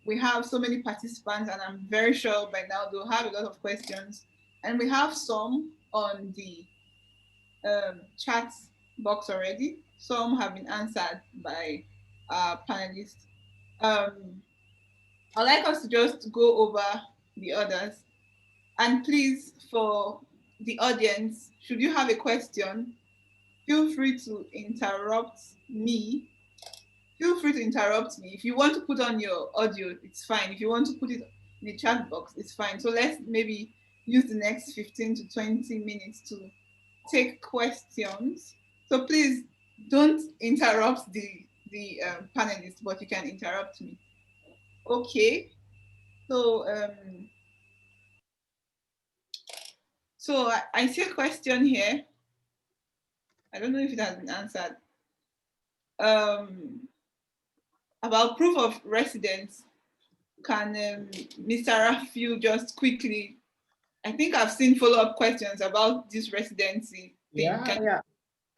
we have so many participants, and I'm very sure by now they'll have a lot of questions. And we have some on the chat box already. Some have been answered by panelists. I'd like us to just go over the others. And please, for the audience, should you have a question, feel free to interrupt me. Feel free to interrupt me. If you want to put on your audio, it's fine. If you want to put it in the chat box, it's fine. So let's maybe use the next 15 to 20 minutes to take questions. So please don't interrupt the panelists, but you can interrupt me. Okay. So I see a question here. I don't know if it has been answered. About proof of residence. Can Mr. Rafiu just quickly? I think I've seen follow-up questions about this residency thing.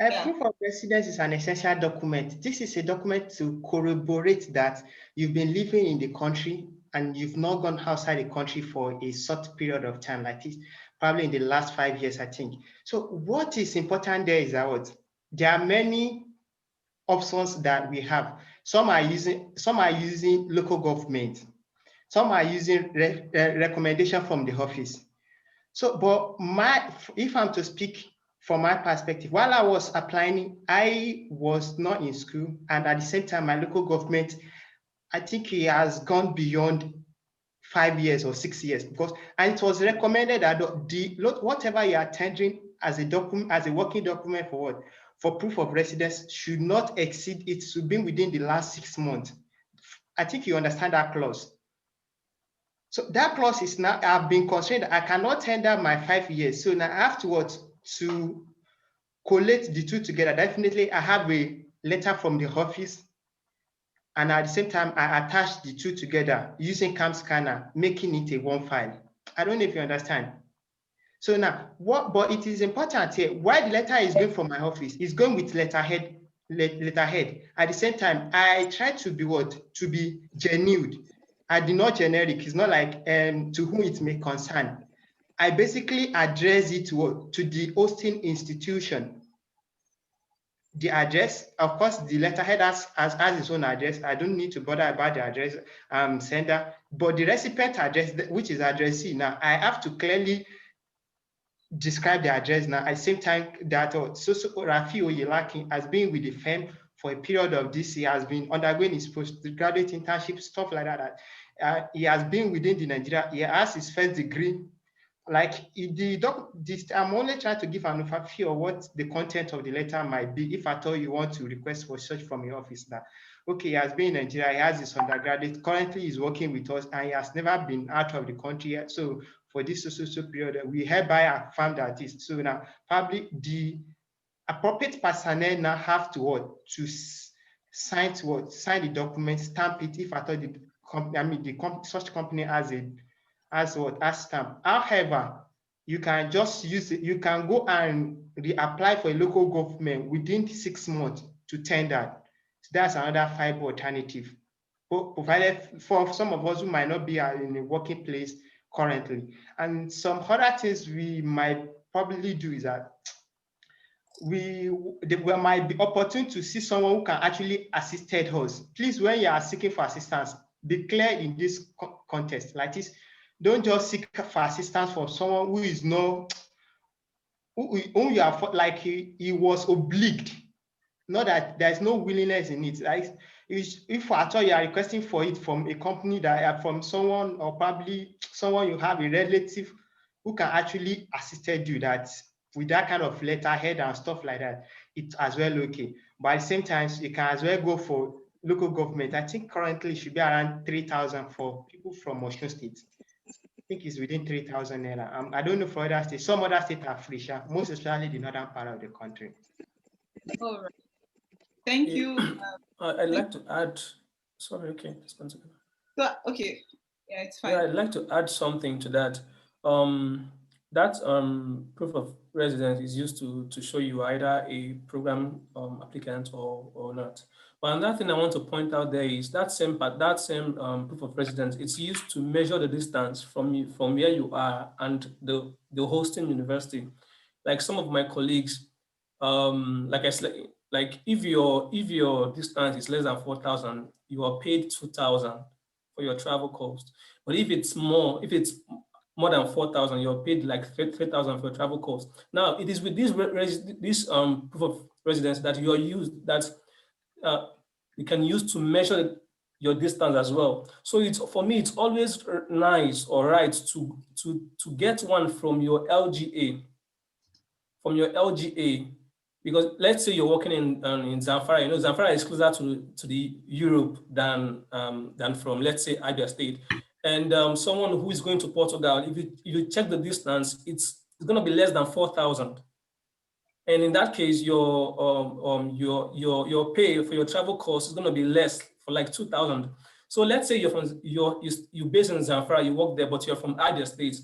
A proof of residence is an essential document. This is a document to corroborate that you've been living in the country and you've not gone outside the country for a short period of time, like this, probably in the last 5 years, I think. So what is important there is that there are many options that we have. Some are using local government. Some are using recommendation from the office. So, but if I'm to speak from my perspective, while I was applying, I was not in school, and at the same time, my local government, I think it has gone beyond 5 years or 6 years, and it was recommended that whatever you are tendering as a document, as a working document for proof of residence, should not exceed, it should be within the last 6 months. I think you understand that clause. So that clause is now, I've been constrained. I cannot tender my 5 years. So now afterwards, to collate the two together, definitely I have a letter from the office. And at the same time, I attach the two together using CAM scanner, making it a one file. I don't know if you understand. So now, but it is important here, why the letter is going from my office, is going with letterhead. At the same time, I try to be to be genuine. I did not generic. It's not like to whom it may concern. I basically address it to the hosting institution. The address, of course, the letterhead has its own address. I don't need to bother about the address sender, but the recipient address, which is addressee, now I have to clearly describe the address. Now at the same time that Rafi Oyelaki has been with the firm for a period of this year, has been undergoing his postgraduate internship, stuff like that. He has been within the Nigeria. He has his first degree. Like I'm only trying to give an overview of what the content of the letter might be. If at all you want to request for search from your office, that okay, he has been in Nigeria, he has his undergraduate, currently he's working with us, and he has never been out of the country yet. So for this social period, we hereby affirm that is. So now probably the appropriate personnel now have to sign the document, stamp it if at all the company, such company has stamp. However, you can just use it, you can go and reapply for a local government within 6 months to tender. So that's another viable alternative, provided for some of us who might not be in a working place currently. And some other things we might probably do is that we might be opportune to see someone who can actually assist us. Please, when you are seeking for assistance, be clear in this context. Like this, don't just seek for assistance from someone who is whom you are like he was obliged. Not that there's no willingness in it. Like if at all you are requesting for it from a company that from someone, or probably someone you have a relative who can actually assist you, that with that kind of letterhead and stuff like that, it's as well okay. But at the same time, you can as well go for local government. I think currently it should be around 3,000 for people from Osun State. I think it's within 3,000 naira. I don't know for other states. Some other states are free, most especially the northern part of the country. All right. Thank you. I'd like to add. Sorry, okay, let's so, okay, yeah, it's fine. Yeah, I'd like to add something to that. That proof of residence is used to show you either a program applicant or not. But another thing I want to point out there is that same proof of residence, it's used to measure the distance from where you are and the hosting university. Like some of my colleagues, like like if your distance is less than 4,000, you are paid 2,000 for your travel cost. But if it's more than 4,000, you're paid like 3,000 for your travel cost. Now it is with this proof of residence that you are used that you can use to measure your distance as well. So it's, for me, it's always nice or right to get one from your LGA, because let's say you're working in Zamfara. You know, Zamfara is closer to the Europe than from, let's say, Abia State. And someone who is going to Portugal, if you check the distance, it's going to be less than 4,000. And in that case, your pay for your travel cost is going to be less, for like 2,000. So let's say you're based in Zamfara, you work there, but you're from Abia State.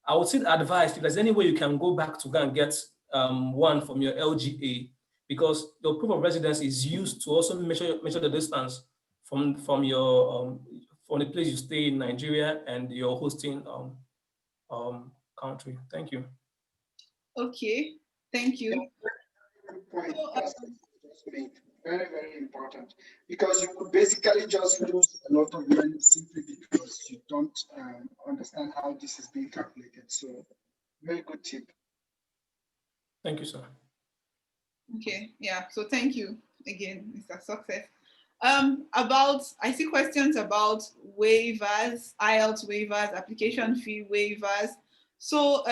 I would still advise, if there's any way you can go back to go and get one from your LGA, because your proof of residence is used to also measure the distance from the place you stay in Nigeria and your hosting country. Thank you. Okay, thank you. Good point. Very, very important, because you could basically just lose a lot of money simply because you don't understand how this is being calculated. So, very good tip. Thank you, sir. Okay, yeah. So thank you again, Mr. Success. I see questions about waivers, IELTS waivers, application fee waivers. So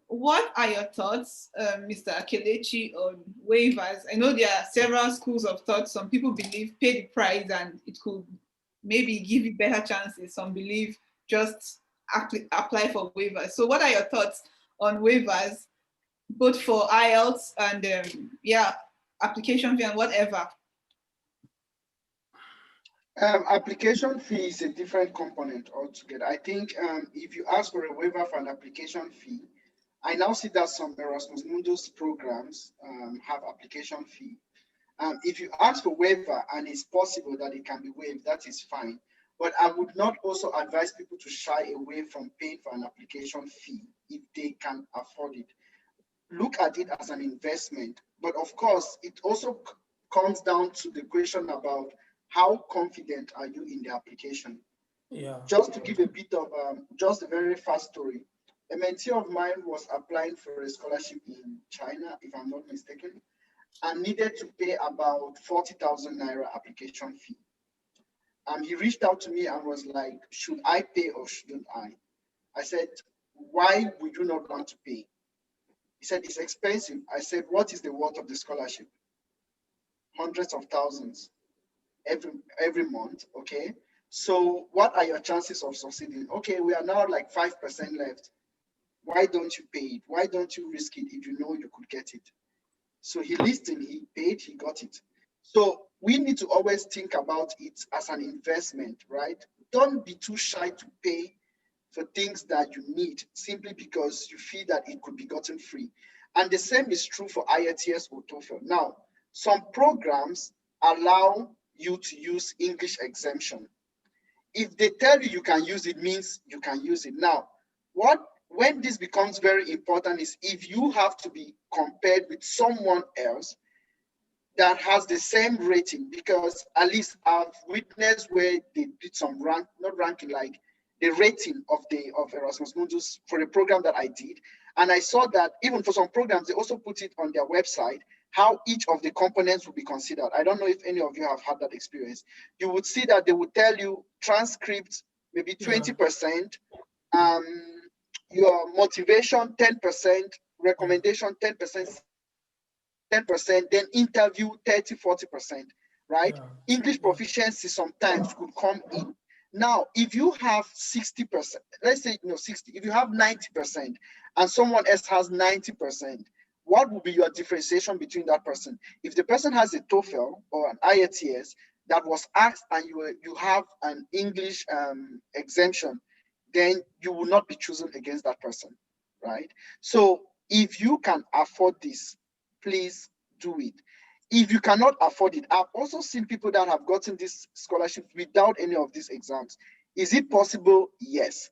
what are your thoughts, Mr. Kelechi, on waivers? I know there are several schools of thought. Some people believe pay the price and it could maybe give you better chances. Some believe just apply for waivers. So what are your thoughts on waivers, both for IELTS and application fee and whatever? Application fee is a different component altogether. I think if you ask for a waiver for an application fee, I now see that some Erasmus Mundus programs have application fee. If you ask for waiver and it's possible that it can be waived, that is fine. But I would not also advise people to shy away from paying for an application fee if they can afford it. Look at it as an investment. But of course, it also comes down to the question about how confident are you in the application? Yeah. Just to give a bit of, just a very fast story. A mentee of mine was applying for a scholarship in China, if I'm not mistaken, and needed to pay about 40,000 Naira application fee. He reached out to me and was like, should I pay or shouldn't I? I said, why would you not want to pay? He said, it's expensive. I said, what is the worth of the scholarship? Hundreds of thousands every month, okay? So what are your chances of succeeding? Okay, we are now like 5% left. Why don't you pay it? Why don't you risk it if you know you could get it? So he listened, he paid, he got it. So we need to always think about it as an investment, right? Don't be too shy to pay for things that you need simply because you feel that it could be gotten free. And the same is true for IELTS or TOEFL. Now, some programs allow you to use English exemption. If they tell you you can use it, means you can use it. Now, when this becomes very important is if you have to be compared with someone else that has the same rating, because at least I've witnessed where they did some not ranking, like the rating of Erasmus Mundus for a program that I did. And I saw that even for some programs, they also put it on their website, how each of the components will be considered. I don't know if any of you have had that experience. You would see that they would tell you transcript, maybe 20%, your motivation, 10%, recommendation, 10%, then interview, 30, 40%, right? Yeah. English proficiency sometimes could come in. Now, if you have 60%, let's say, 60, if you have 90% and someone else has 90%, what will be your differentiation between that person? If the person has a TOEFL or an IELTS that was asked and you have an English exemption, then you will not be chosen against that person, right? So if you can afford this, please do it. If you cannot afford it, I've also seen people that have gotten this scholarship without any of these exams. Is it possible? Yes.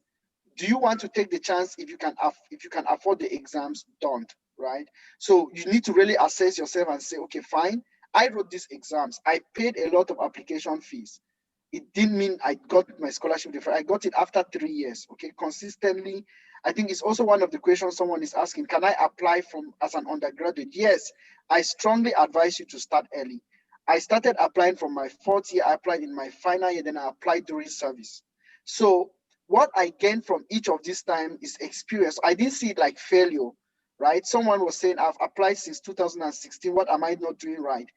Do you want to take the chance? If you can afford the exams, don't, right? So you need to really assess yourself and say, okay, fine, I wrote these exams. I paid a lot of application fees. It didn't mean I got my scholarship. I got it after 3 years, okay, consistently. I think it's also one of the questions someone is asking, can I apply from as an undergraduate? Yes, I strongly advise you to start early. I started applying from my 4th year, I applied in my final year, then I applied during service. So what I gained from each of this time is experience. I didn't see it like failure, right? Someone was saying, I've applied since 2016, what am I not doing right?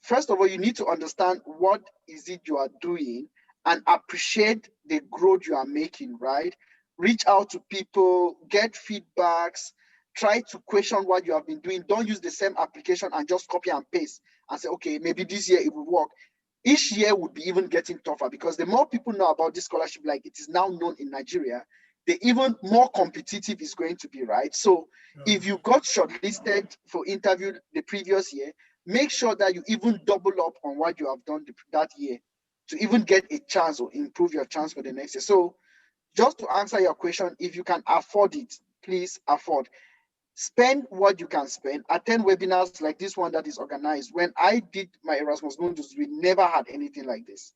First of all, you need to understand what is it you are doing and appreciate the growth you are making, right? Reach out to people, get feedbacks, try to question what you have been doing. Don't use the same application and just copy and paste and say, okay, maybe this year it will work. Each year would be even getting tougher because the more people know about this scholarship, like it is now known in Nigeria, the even more competitive is going to be, right? So if you got shortlisted for interview the previous year, make sure that you even double up on what you have done that year to even get a chance or improve your chance for the next year. So just to answer your question, if you can afford it, please afford. Spend what you can spend. Attend webinars like this one that is organized. When I did my Erasmus Mundus, we never had anything like this.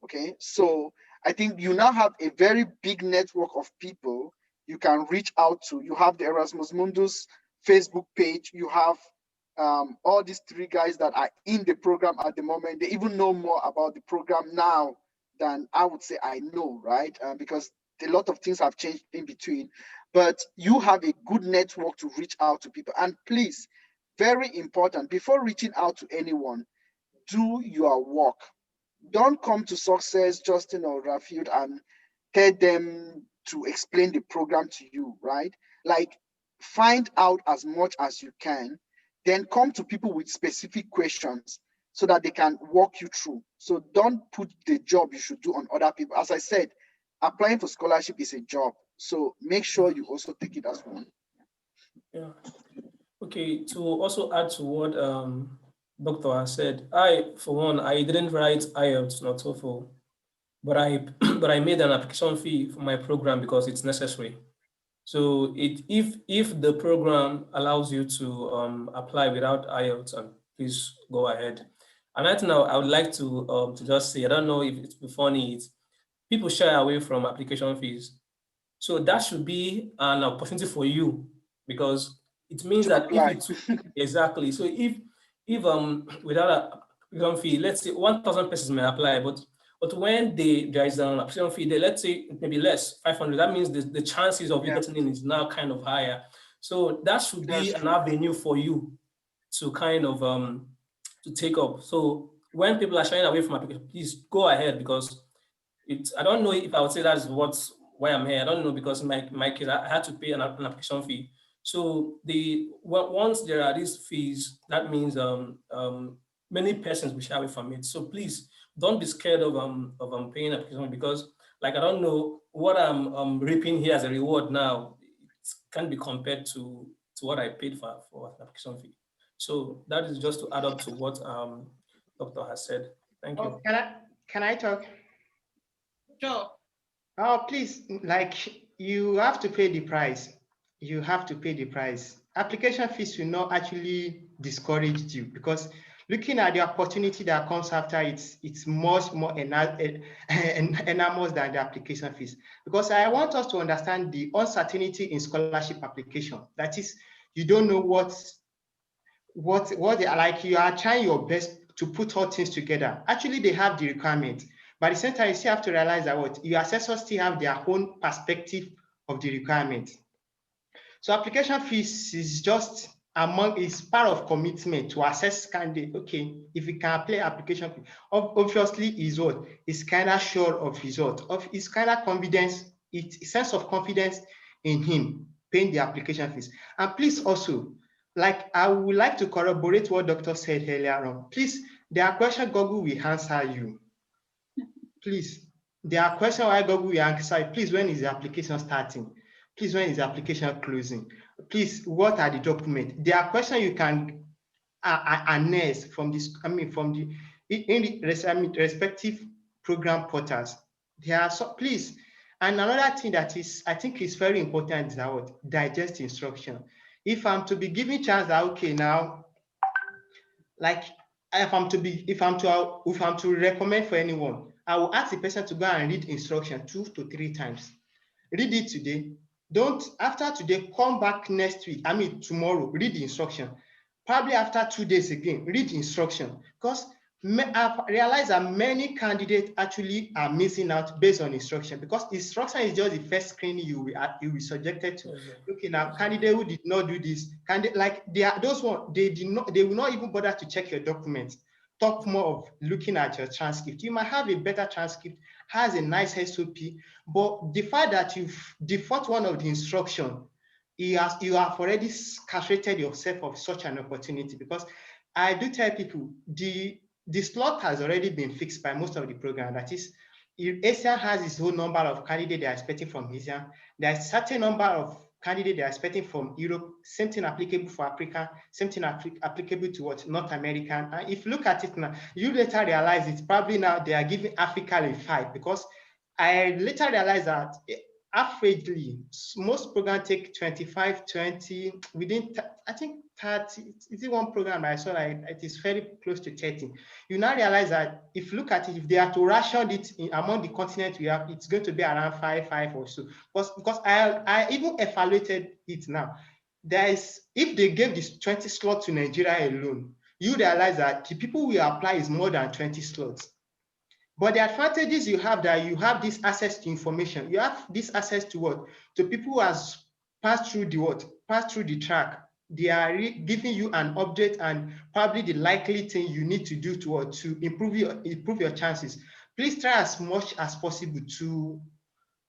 Okay, so I think you now have a very big network of people you can reach out to. You have the Erasmus Mundus Facebook page. You have all these 3 guys that are in the program at the moment. They even know more about the program now than I would say I know, right? Because a lot of things have changed in between. But you have a good network to reach out to people. And please, very important, before reaching out to anyone, do your work. Don't come to Success, Justin or Rafiud, and tell them to explain the program to you, right? Like, find out as much as you can, then come to people with specific questions so that they can walk you through. So don't put the job you should do on other people. As I said, applying for scholarship is a job. So make sure you also take it as one. Yeah. Okay, to also add to what Dr. has said, for one, I didn't write IELTS, not TOEFL, but I made an application fee for my program because it's necessary. So if the program allows you to apply without IELTS, please go ahead. And right now, I would like to just say, I don't know if it's funny, people shy away from application fees. So that should be an opportunity for you because it means that if it exactly. So if without a application fee, let's say 1,000 persons may apply, but when there is an application fee, let's say maybe less 500. That means the chances of you getting in is now kind of higher. So that should be an avenue for you to kind of to take up. So when people are shying away from application, please go ahead because I don't know if I would say that's why I'm here. I don't know because in my case I had to pay an application fee. So once there are these fees, that means many persons will shy away from it. So please don't be scared of paying application fee because like I don't know what I'm reaping here as a reward now. It can be compared to what I paid for an application fee. So that is just to add up to what Doctor has said. Thank you. Can I talk? Sure. Oh, please, like you have to pay the price. You have to pay the price. Application fees will not actually discourage you because looking at the opportunity that comes after it's much more enormous than the application fees. Because I want us to understand the uncertainty in scholarship application. That is, you don't know what they are like. You are trying your best to put all things together. Actually, they have the requirement. But at the same time, you still have to realize that your assessors still have their own perspective of the requirement. So application fees is just is part of commitment to assess candidate. Okay, if we can apply application fee, obviously is what is kind of sure of result, of his kind of confidence, it's sense of confidence in him paying the application fees. And please also, like I would like to corroborate what Doctor said earlier on. Please, there are questions Google will answer you. Please, there are questions why Google will answer. Please, when is the application starting? Please, when is the application closing? Please, what are the documents? There are questions you can annex from this. From the respective program portals. There are please. And another thing that I think is very important is that digest instruction. If I'm to be given chance that okay now, like if I'm to recommend for anyone, I will ask the person to go and read instruction 2 to 3 times. Read it today. Don't, after today, come back next week. I mean, tomorrow, read the instruction. Probably after 2 days again, read the instruction. Because I've realized that many candidates actually are missing out based on instruction, because instruction is just the first screening you will be subjected to. Okay, now candidate who did not do this, like they are those ones, they will not even bother to check your documents. Talk more of looking at your transcript. You might have a better transcript, has a nice SOP, but the fact that you've default one of the instruction, you have already castrated yourself of such an opportunity. Because I do tell people the slot has already been fixed by most of the program. That is, ASEAN has its own number of candidates they are expecting from ASEAN. There's a certain number of candidates they are expecting from Europe. Same thing applicable for Africa. Same thing applicable to what North American. And if you look at it now, you later realize it's probably now they are giving Africa a 5, because I later realized that averagely most programs take 25, 20 within, I think 30. Is it one program I saw that it is very close to 30? You now realize that if you look at it, if they are to ration it among the continents we have, it's going to be around 5 or so. Because I even evaluated it now. If they gave this 20 slots to Nigeria alone, you realize that the people we apply is more than 20 slots. But the advantages you have, that you have this access to information. You have this access to what? To people who has passed through the what? Passed through the track. They are giving you an update and probably the likely thing you need to do to improve your chances. Please try as much as possible to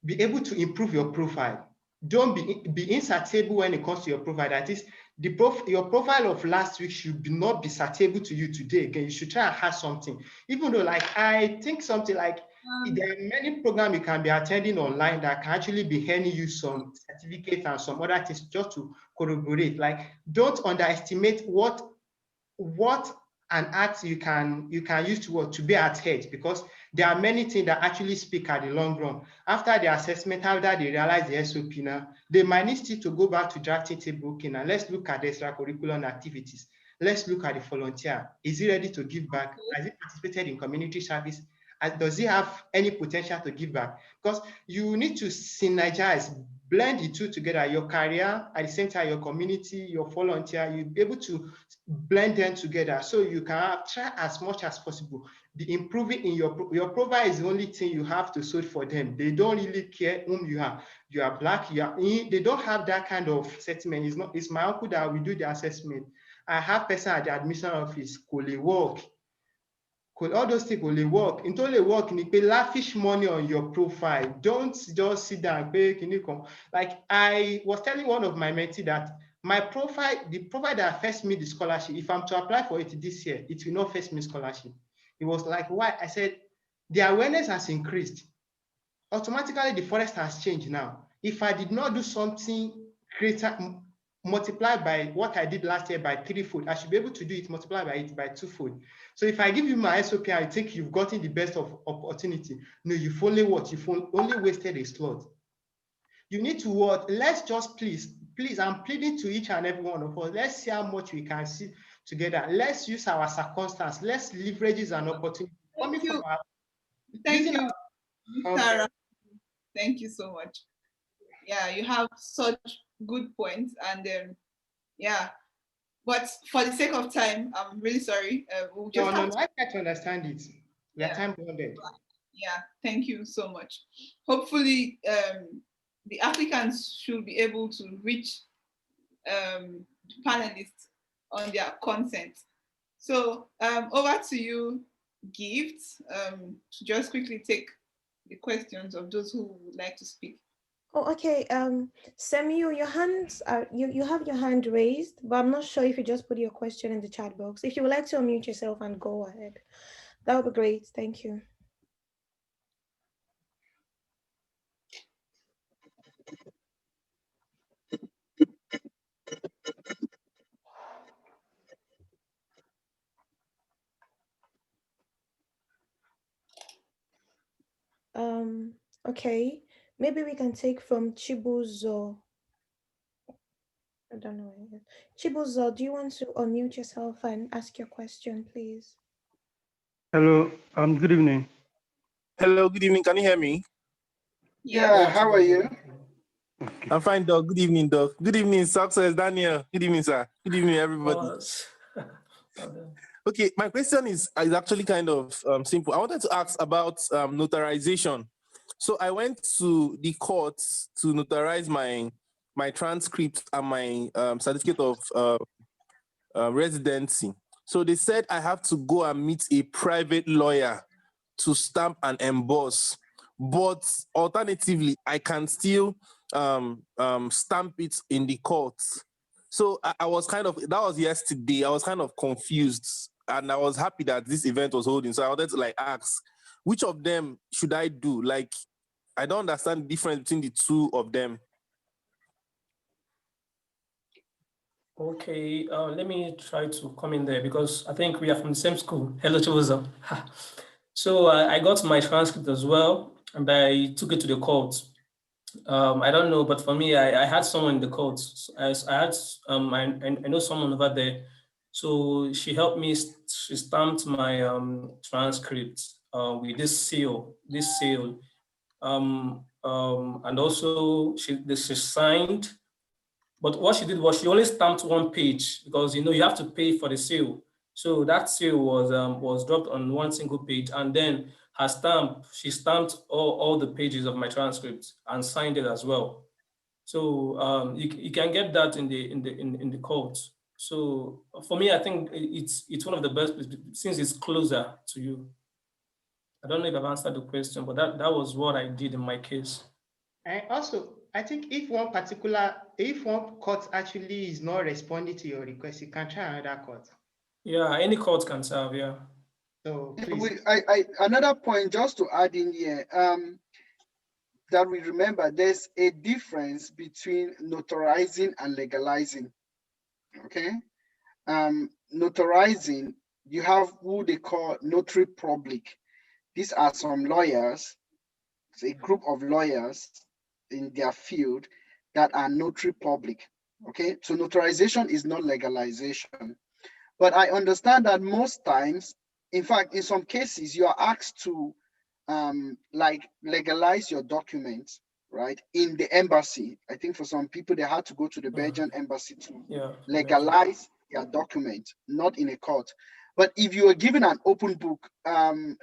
be able to improve your profile. Don't be insatiable when it comes to your profile. That is, your profile of last week should not be satable to you today. Again, you should try and have something. Even though, like, I think something like there are many programs you can be attending online that can actually be handing you some certificates and some other things just to corroborate. Like, don't underestimate what an art you can use to be at head, because there are many things that actually speak at the long run. After the assessment, after they realize the SOP now, they might need to go back to drafting table. Okay, now let's look at the extracurricular activities. Let's look at the volunteer. Is he ready to give back? Has he participated in community service? Does he have any potential to give back? Because you need to synergize, blend the two together, your career, at the same time, your community, your volunteer, you'll be able to blend them together so you can try as much as possible. The improving in your profile is the only thing you have to sort for them. They don't really care whom you are. You are black, they don't have that kind of sentiment. It's my uncle that will do the assessment. I have person at the admission office, could they work? All those things will work. Until they work, you pay lavish money on your profile. Don't just sit down and pay. Like, I was telling one of my mentees that my profile, the profile that first me the scholarship, if I'm to apply for it this year, it will not first me scholarship. It was like, why? I said, the awareness has increased. Automatically, the forest has changed now. If I did not do something greater, multiply by what I did last year by 3-fold, I should be able to do it multiply by it by 2-fold. So if I give you my SOP, I think you've gotten the best of opportunity. No, you've only wasted a slot. You need to what? Let's just please, I'm pleading to each and every one of us. Let's see how much we can see together. Let's use our circumstance. Let's leverage an opportunity. Thank you. Thank you, Sarah. Thank you so much. Yeah, you have such good points, and yeah. But for the sake of time, I'm really sorry. We'll just no, I can't understand it. We are time bonded. Yeah, thank you so much. Hopefully, the applicants should be able to reach panelists on their consent. So over to you, Gifts, to just quickly take the questions of those who would like to speak. Oh, okay. Samuel, your hands are you have your hand raised, but I'm not sure if you just put your question in the chat box. If you would like to unmute yourself and go ahead, that would be great. Thank you. Okay. Maybe we can take from Chibuzo. I don't know. Chibuzo, do you want to unmute yourself and ask your question, please? Hello, good evening. Hello, good evening. Can you hear me? Yeah, how are you? Okay. I'm fine, Doc. Good evening, Doc. Good evening, Success, Daniel. Good evening, sir. Good evening, everybody. Okay, my question is actually kind of simple. I wanted to ask about notarization. So I went to the court to notarize my transcript and my certificate of residency. So they said I have to go and meet a private lawyer to stamp and emboss. But alternatively, I can still stamp it in the court. So I was kind of, that was yesterday, I was kind of confused, and I was happy that this event was holding. So I wanted to like ask, which of them should I do? Like, I don't understand the difference between the two of them. Okay, let me try to come in there because I think we are from the same school. Hello, Chibuzo. So I got my transcript as well, and I took it to the court. I don't know, but for me, I had someone in the court. I know someone over there. So she helped me, she stamped my transcript with this seal. And also she signed. But what she did was she only stamped one page because you have to pay for the seal. So that seal was dropped on one single page, and then her stamp, she stamped all the pages of my transcript and signed it as well. So you can get that in the court. So for me, I think it's one of the best since it's closer to you. I don't know if I've answered the question, but that was what I did in my case. And also, I think if one court actually is not responding to your request, you can try another court. Yeah, any court can serve, yeah. So please. Another point just to add in here, that we remember there's a difference between notarizing and legalizing. Okay. Notarizing, you have who they call notary public. These are some lawyers, it's a group of lawyers in their field that are notary public. Okay, so notarization is not legalization. But I understand that most times, in fact, in some cases, you are asked to like legalize your documents, right, in the embassy. I think for some people, they had to go to the Belgian embassy to legalize their document, not in a court. But if you were given an open book,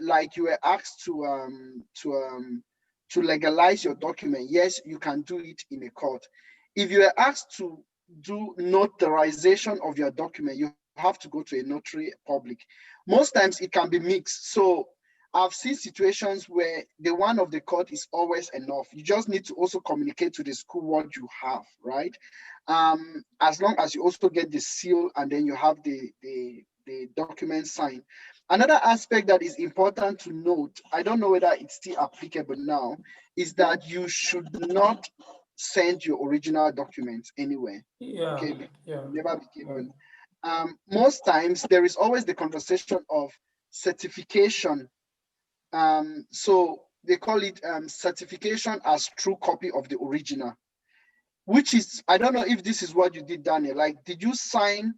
like you were asked to legalize your document, yes, you can do it in a court. If you are asked to do notarization of your document, you have to go to a notary public. Most times it can be mixed. So I've seen situations where the one of the court is always enough. You just need to also communicate to the school what you have, right? As long as you also get the seal and then you have the document signed. Another aspect that is important to note, I don't know whether it's still applicable now, is that you should not send your original documents anywhere. Yeah. Okay, Yeah. never be given. Most times there is always the conversation of certification. So they call it certification as true copy of the original, which is, I don't know if this is what you did, Daniel. Like, did you sign,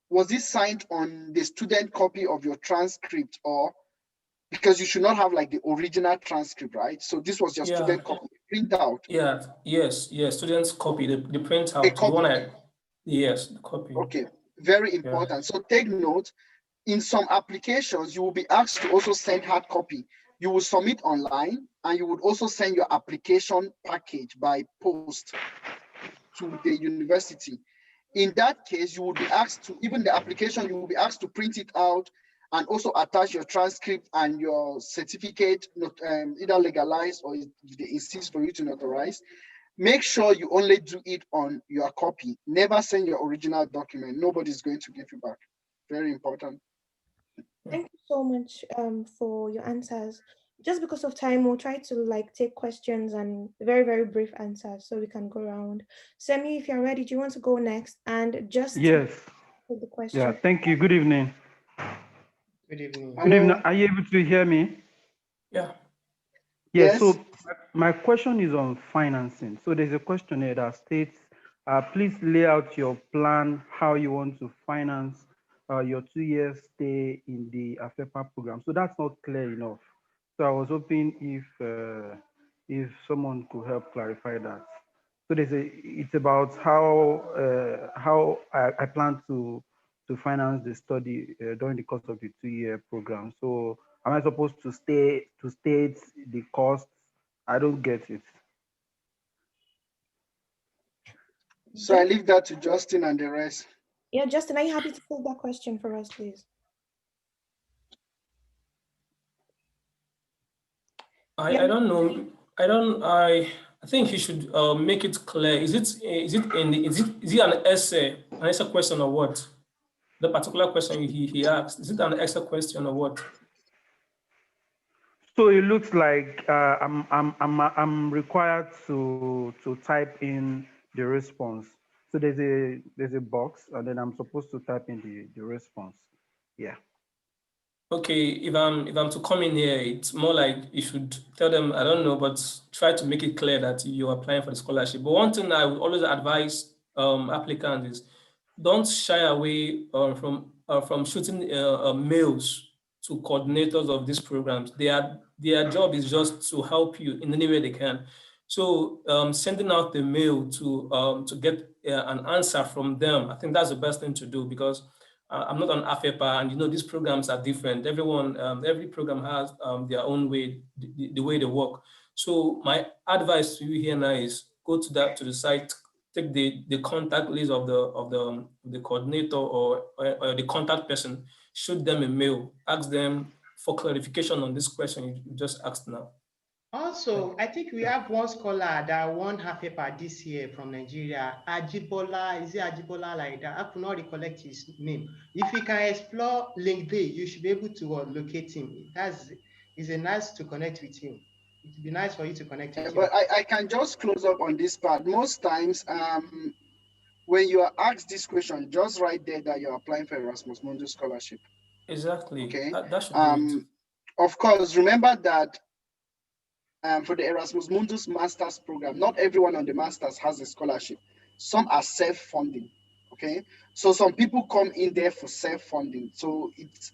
was this signed on the student copy of your transcript, or because you should not have like the original transcript, right? So this was your student copy, printout. Yeah, yes, students copy, the printout, the one yes, the copy. Okay, very important. So take note, in some applications, you will be asked to also send hard copy. You will submit online, and you would also send your application package by post to the university. In that case, you will be asked to, even the application, you will be asked to print it out and also attach your transcript and your certificate, either legalized or if they insist for you to notarize. Make sure you only do it on your copy. Never send your original document. Nobody's going to give you back. Very important. Thank you so much for your answers. Just because of time, we'll try to like take questions and very, very brief answers so we can go around. Semi, if you're ready, do you want to go next? And just yes, take the question. Yeah, thank you. Good evening. Good evening. Good evening. Are you able to hear me? Yeah. Yes. So my question is on financing. So there's a question here that states, Please lay out your plan, how you want to finance your 2 year stay in the AFEPA program. So that's not clear enough. So I was hoping if someone could help clarify that. So it's about how I plan to finance the study during the course of the 2 year program. So am I supposed to state the costs? I don't get it. So I leave that to Justin and the rest. Yeah, Justin, are you happy to take that question for us, please? I don't know. I think he should make it clear. Is it an essay question or what? The particular question he asked, is it an essay question or what? So it looks like I'm required to type in the response. So there's a box, and then I'm supposed to type in the response. Yeah. Okay, if I'm to come in here, it's more like you should tell them, I don't know, but try to make it clear that you're applying for the scholarship. But one thing I would always advise applicants is don't shy away from shooting mails to coordinators of these programs. Their job is just to help you in any way they can. So sending out the mail to get an answer from them, I think that's the best thing to do, because I'm not on AFEPA, and these programs are different. Every program has their own way, the way they work. So my advice to you here now is go to the site, take the contact list of the coordinator or the contact person, shoot them a mail, ask them for clarification on this question you just asked now. Also, I think we have one scholar that won half paper this year from Nigeria. Ajibola, is it Ajibola like that? I could not recollect his name. If you can explore LinkedIn, you should be able to locate him. It's nice to connect with him. It would be nice for you to connect with him. But I can just close up on this part. Most times, when you are asked this question, just write there that you're applying for Erasmus Mundus Scholarship. Exactly. Okay. That should do it. Of course, remember that for the Erasmus Mundus Masters program, not everyone on the Masters has a scholarship. Some are self-funding. Okay. So some people come in there for self-funding. So it's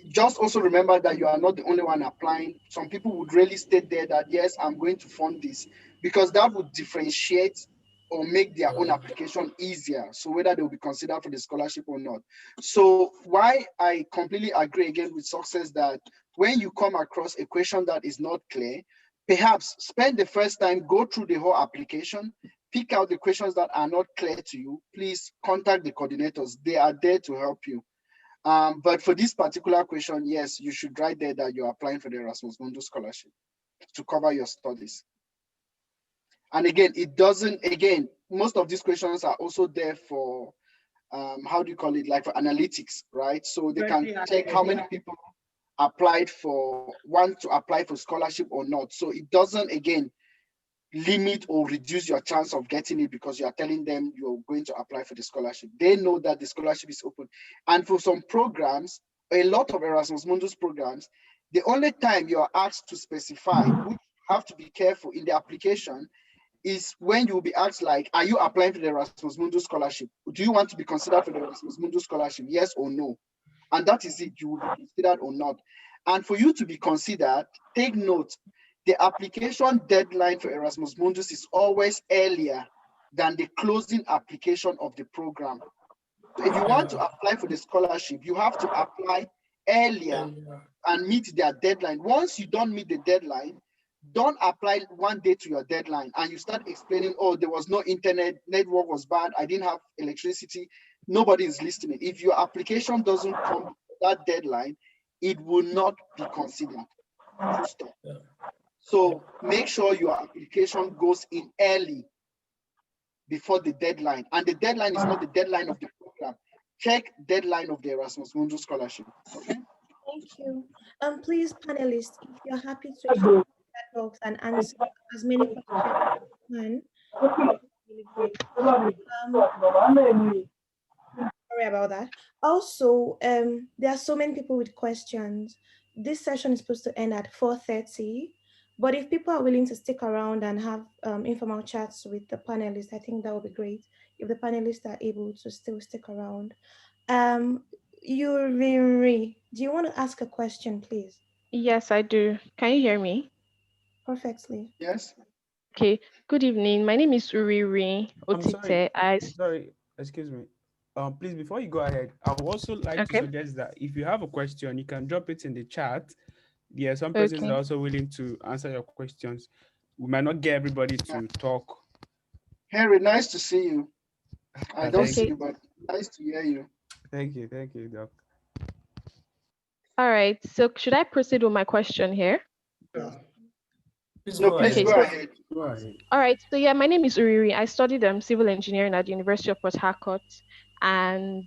just also remember that you are not the only one applying. Some people would really state there that, yes, I'm going to fund this, because that would differentiate or make their own application easier. So whether they will be considered for the scholarship or not. So why I completely agree again with Success that when you come across a question that is not clear, perhaps spend the first time, go through the whole application, pick out the questions that are not clear to you. Please contact the coordinators. They are there to help you. But for this particular question, yes, you should write there that you're applying for the Erasmus Mundus Scholarship to cover your studies. And again, most of these questions are also there for, how do you call it, like for analytics, right? So they can check how many people want to apply for scholarship or not. So it doesn't, again, limit or reduce your chance of getting it because you are telling them you're going to apply for the scholarship. They know that the scholarship is open. And for some programs, a lot of Erasmus Mundus programs, the only time you are asked to specify, which you have to be careful in the application, is when you will be asked, like, are you applying for the Erasmus Mundus Scholarship? Do you want to be considered for the Erasmus Mundus Scholarship? Yes or no? And that is it, you will be considered or not. And for you to be considered, take note, the application deadline for Erasmus Mundus is always earlier than the closing application of the program. So if you want to apply for the scholarship, you have to apply earlier and meet their deadline. Once you don't meet the deadline, don't apply one day to your deadline and you start explaining, oh, there was no internet, network was bad, I didn't have electricity. Nobody is listening. If your application doesn't come to that deadline, it will not be considered. Stop. So make sure your application goes in early before the deadline. And the deadline is not the deadline of the program. Check deadline of the Erasmus Mundus Scholarship. Okay. Thank you. Please, panelists, if you're happy to use the chat box and answer as many questions as you can, really great. Sorry about that. Also, there are so many people with questions. This session is supposed to end at 4:30, but if people are willing to stick around and have informal chats with the panelists, I think that would be great. if the panelists are able to still stick around. Yuri, do you want to ask a question, please? Yes, I do. Can you hear me? Perfectly. Yes. Okay. Good evening. My name is Uriri I'm sorry. Otite. Sorry, excuse me. Please, before you go ahead, I would also like to Okay. suggest that if you have a question, you can drop it in the chat. There are some persons that are Okay. also willing to answer your questions. We might not get everybody Yeah. to talk. Henry, nice to see you. I don't Thank see Okay. you, but nice to hear you. Thank you, Doc. All right. So should I proceed with my question here? Yeah. Please No, go please Okay. ahead. go So ahead. Go ahead. all right. So yeah, my name is Uriri. I studied civil engineering at the University of Port Harcourt, and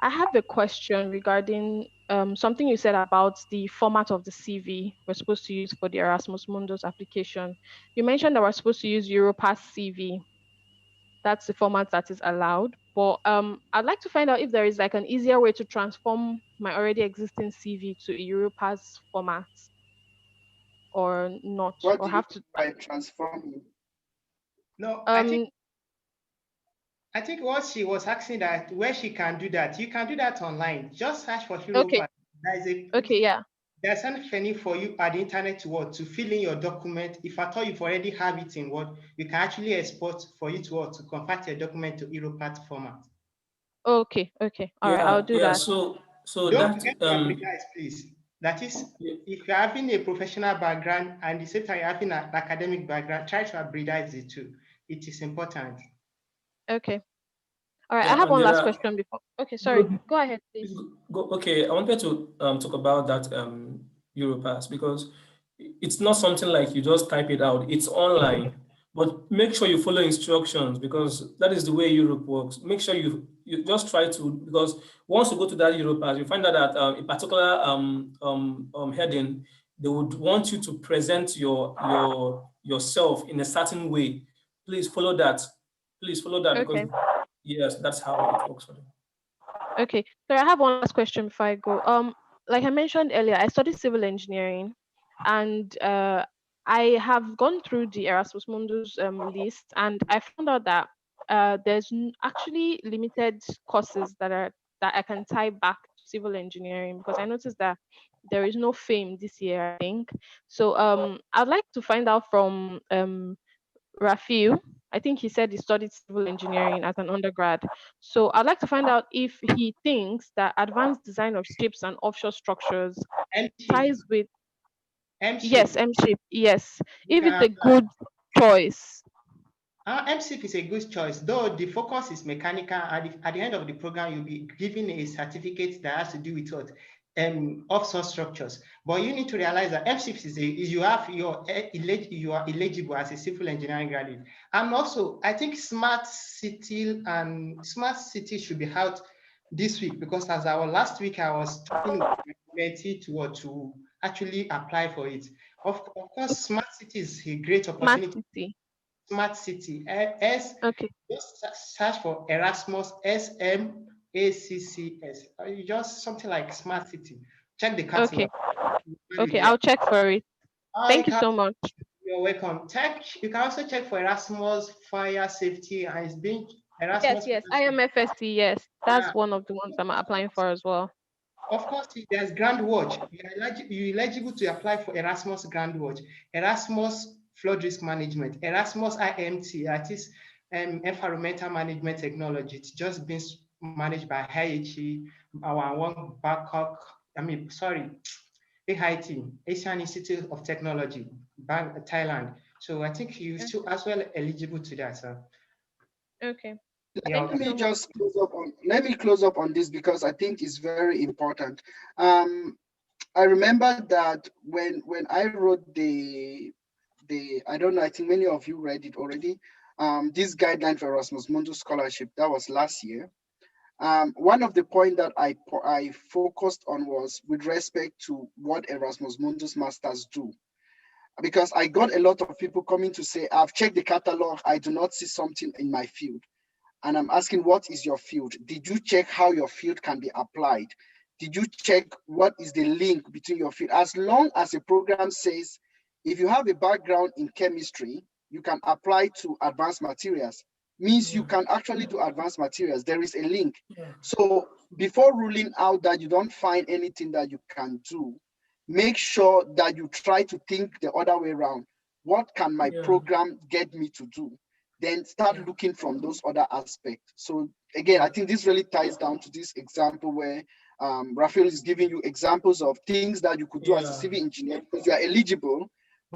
I have a question regarding something you said about the format of the CV we're supposed to use for the Erasmus Mundus application. You mentioned that we're supposed to use Europass CV. That's the format that is allowed. But I'd like to find out if there is like an easier way to transform my already existing CV to a Europass format or not, What or do you have mean to. by transforming? No, Um. I think what she was asking that where she can do that, you can do that online. Just search for Okay. Europa. Okay. Yeah. There's anything for you at the internet to what to fill in your document. If at all you've already have it in Word, you can actually export for you to what to convert your document to Europat format. Okay. Okay. All right. I'll Yeah, do yeah. that. So Don't that forget to hybridize, please. That is, if you're having a professional background and the same time you're having an academic background, try to hybridize the two. It is important. Okay. All right. I yeah, have and one there last are question before. Okay. Sorry. Go ahead, please. Okay, I wanted to talk about that Europass because it's not something like you just type it out. It's online, but make sure you follow instructions because that is the way Europe works. Make sure you just try to, because once you go to that Europass, you find out that a particular heading, they would want you to present yourself in a certain way. Please follow that. Please follow that because Okay. yes, that's how it works for them. Okay. So I have one last question before I go. Like I mentioned earlier, I studied civil engineering, and I have gone through the Erasmus Mundus list, and I found out that there's actually limited courses that I can tie back to civil engineering because I noticed that there is no fame this year, I think. So I'd like to find out from Rafiu. I think he said he studied civil engineering as an undergrad. So I'd like to find out if he thinks that advanced design of ships and offshore structures M-shape. ties with, M-shape. yes, M-shape, yes, You if can it's a apply. good choice. MSIP is a good choice, though the focus is mechanical. At the end of the program, you'll be given a certificate that has to do with what offshore structures. But you need to realize that MSIP is you are eligible as a civil engineering graduate. And also, I think smart city should be out this week because as our last week, I was talking with my to actually apply for it. Of course, smart city is a great Smart opportunity. city. Smart city. Okay. Just search for Erasmus SMACCS. You just something like smart city. Check the catalog. Okay. Okay, I'll check for it. You Thank you can, so much. you're welcome. You can also check for Erasmus fire safety and it's been Yes, Erasmus. yes, IMFSC, yes. That's Yeah. one of the ones I'm applying for as well. Of course, there's Grand Watch. You're eligible to apply for Erasmus Grand Watch, Erasmus Flood Risk Management, Erasmus IMT, that is Environmental Management Technology. It's just been managed by HIE, our one Bangkok, AIT, Asian Institute of Technology, Thailand. So I think you're still as well eligible to that, sir. Okay. Yeah, Thank you so much. Let me close up on this because I think it's very important. I remember that when I wrote the I don't know, I think many of you read it already. This guideline for Erasmus Mundus Scholarship, that was last year. One of the points that I focused on was with respect to what Erasmus Mundus Masters do. Because I got a lot of people coming to say, I've checked the catalog, I do not see something in my field. And I'm asking, what is your field? Did you check how your field can be applied? Did you check what is the link between your field? As long as a program says, if you have a background in chemistry, you can apply to advanced materials. means you can actually do advanced materials. There is a link. So before ruling out that you don't find anything that you can do, make sure that you try to think the other way around. What can my program get me to do? Then start looking from those other aspects. So again, I think this really ties down to this example where Raphael is giving you examples of things that you could do as a civil engineer because you are eligible.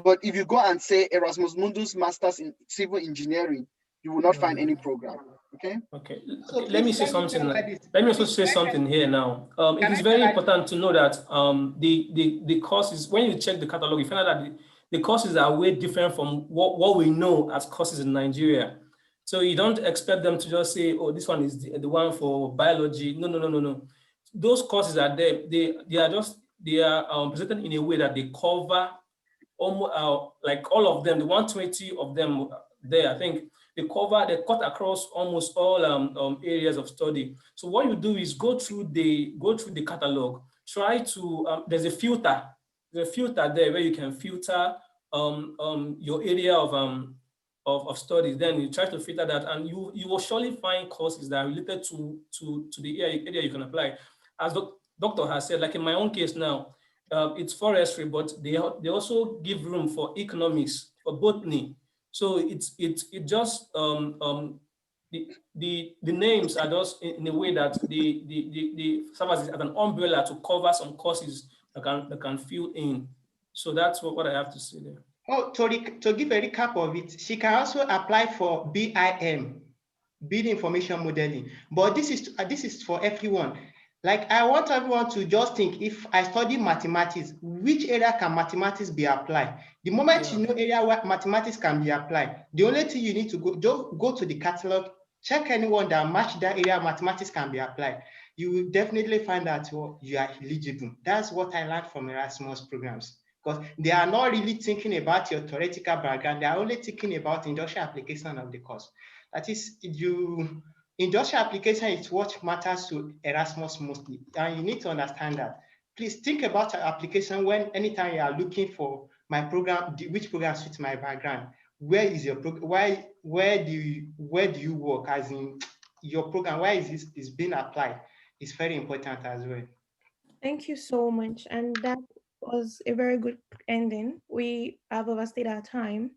But if you go and say Erasmus Mundus Masters in Civil Engineering, you will not find any program. Okay. Okay. So Let me say something. Let me also say something here now. It is very important to know that the courses, when you check the catalog, you find out that the courses are way different from what we know as courses in Nigeria. So you don't expect them to just say, oh, this one is the one for biology. No. Those courses are there. They are presented in a way that they cover almost like all of them, the 120 of them there, I think they cut across almost all areas of study. So what you do is go through the catalog, try to, there's a filter there where you can filter your area of studies. Then you try to filter that, and you will surely find courses that are related to the area you can apply. As the doctor has said, like in my own case now, it's forestry, but they also give room for economics, for botany. So it just the names are just in a way that the serve as an umbrella to cover some courses that can fill in. So that's what I have to say there. Oh, to give a recap of it, she can also apply for BIM, Build Information Modeling. But this is for everyone. Like, I want everyone to just think, if I study mathematics, which area can mathematics be applied? The moment you know area where mathematics can be applied, the only thing you need to go to the catalog, check anyone that match that area mathematics can be applied. You will definitely find that you are eligible. That's what I learned from Erasmus programs, because they are not really thinking about your theoretical background. They are only thinking about industrial application of the course. That is, industrial application is what matters to Erasmus mostly, and you need to understand that. Please think about your application anytime you are looking for my program, which program suits my background. Where is your program? Where do you work? As in your program, where is being applied? It's very important as well. Thank you so much. And that was a very good ending. We have overstayed our time.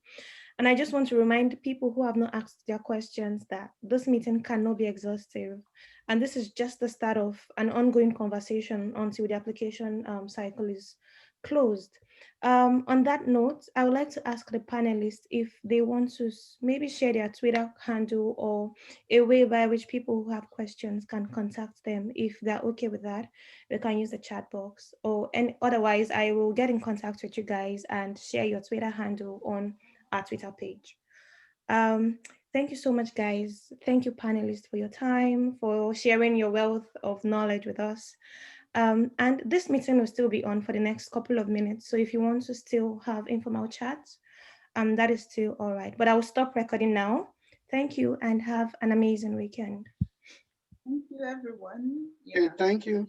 And I just want to remind people who have not asked their questions that this meeting cannot be exhaustive. And this is just the start of an ongoing conversation until the application cycle is closed. On that note, I would like to ask the panelists if they want to maybe share their Twitter handle or a way by which people who have questions can contact them. If they're okay with that, they can use the chat box, and otherwise I will get in contact with you guys and share your Twitter handle on our Twitter page. Thank you so much, guys. Thank you, panelists, for your time, for sharing your wealth of knowledge with us. And this meeting will still be on for the next couple of minutes. So if you want to still have informal chats, that is still all right. But I will stop recording now. Thank you and have an amazing weekend. Thank you, everyone. Yeah. Okay, thank you.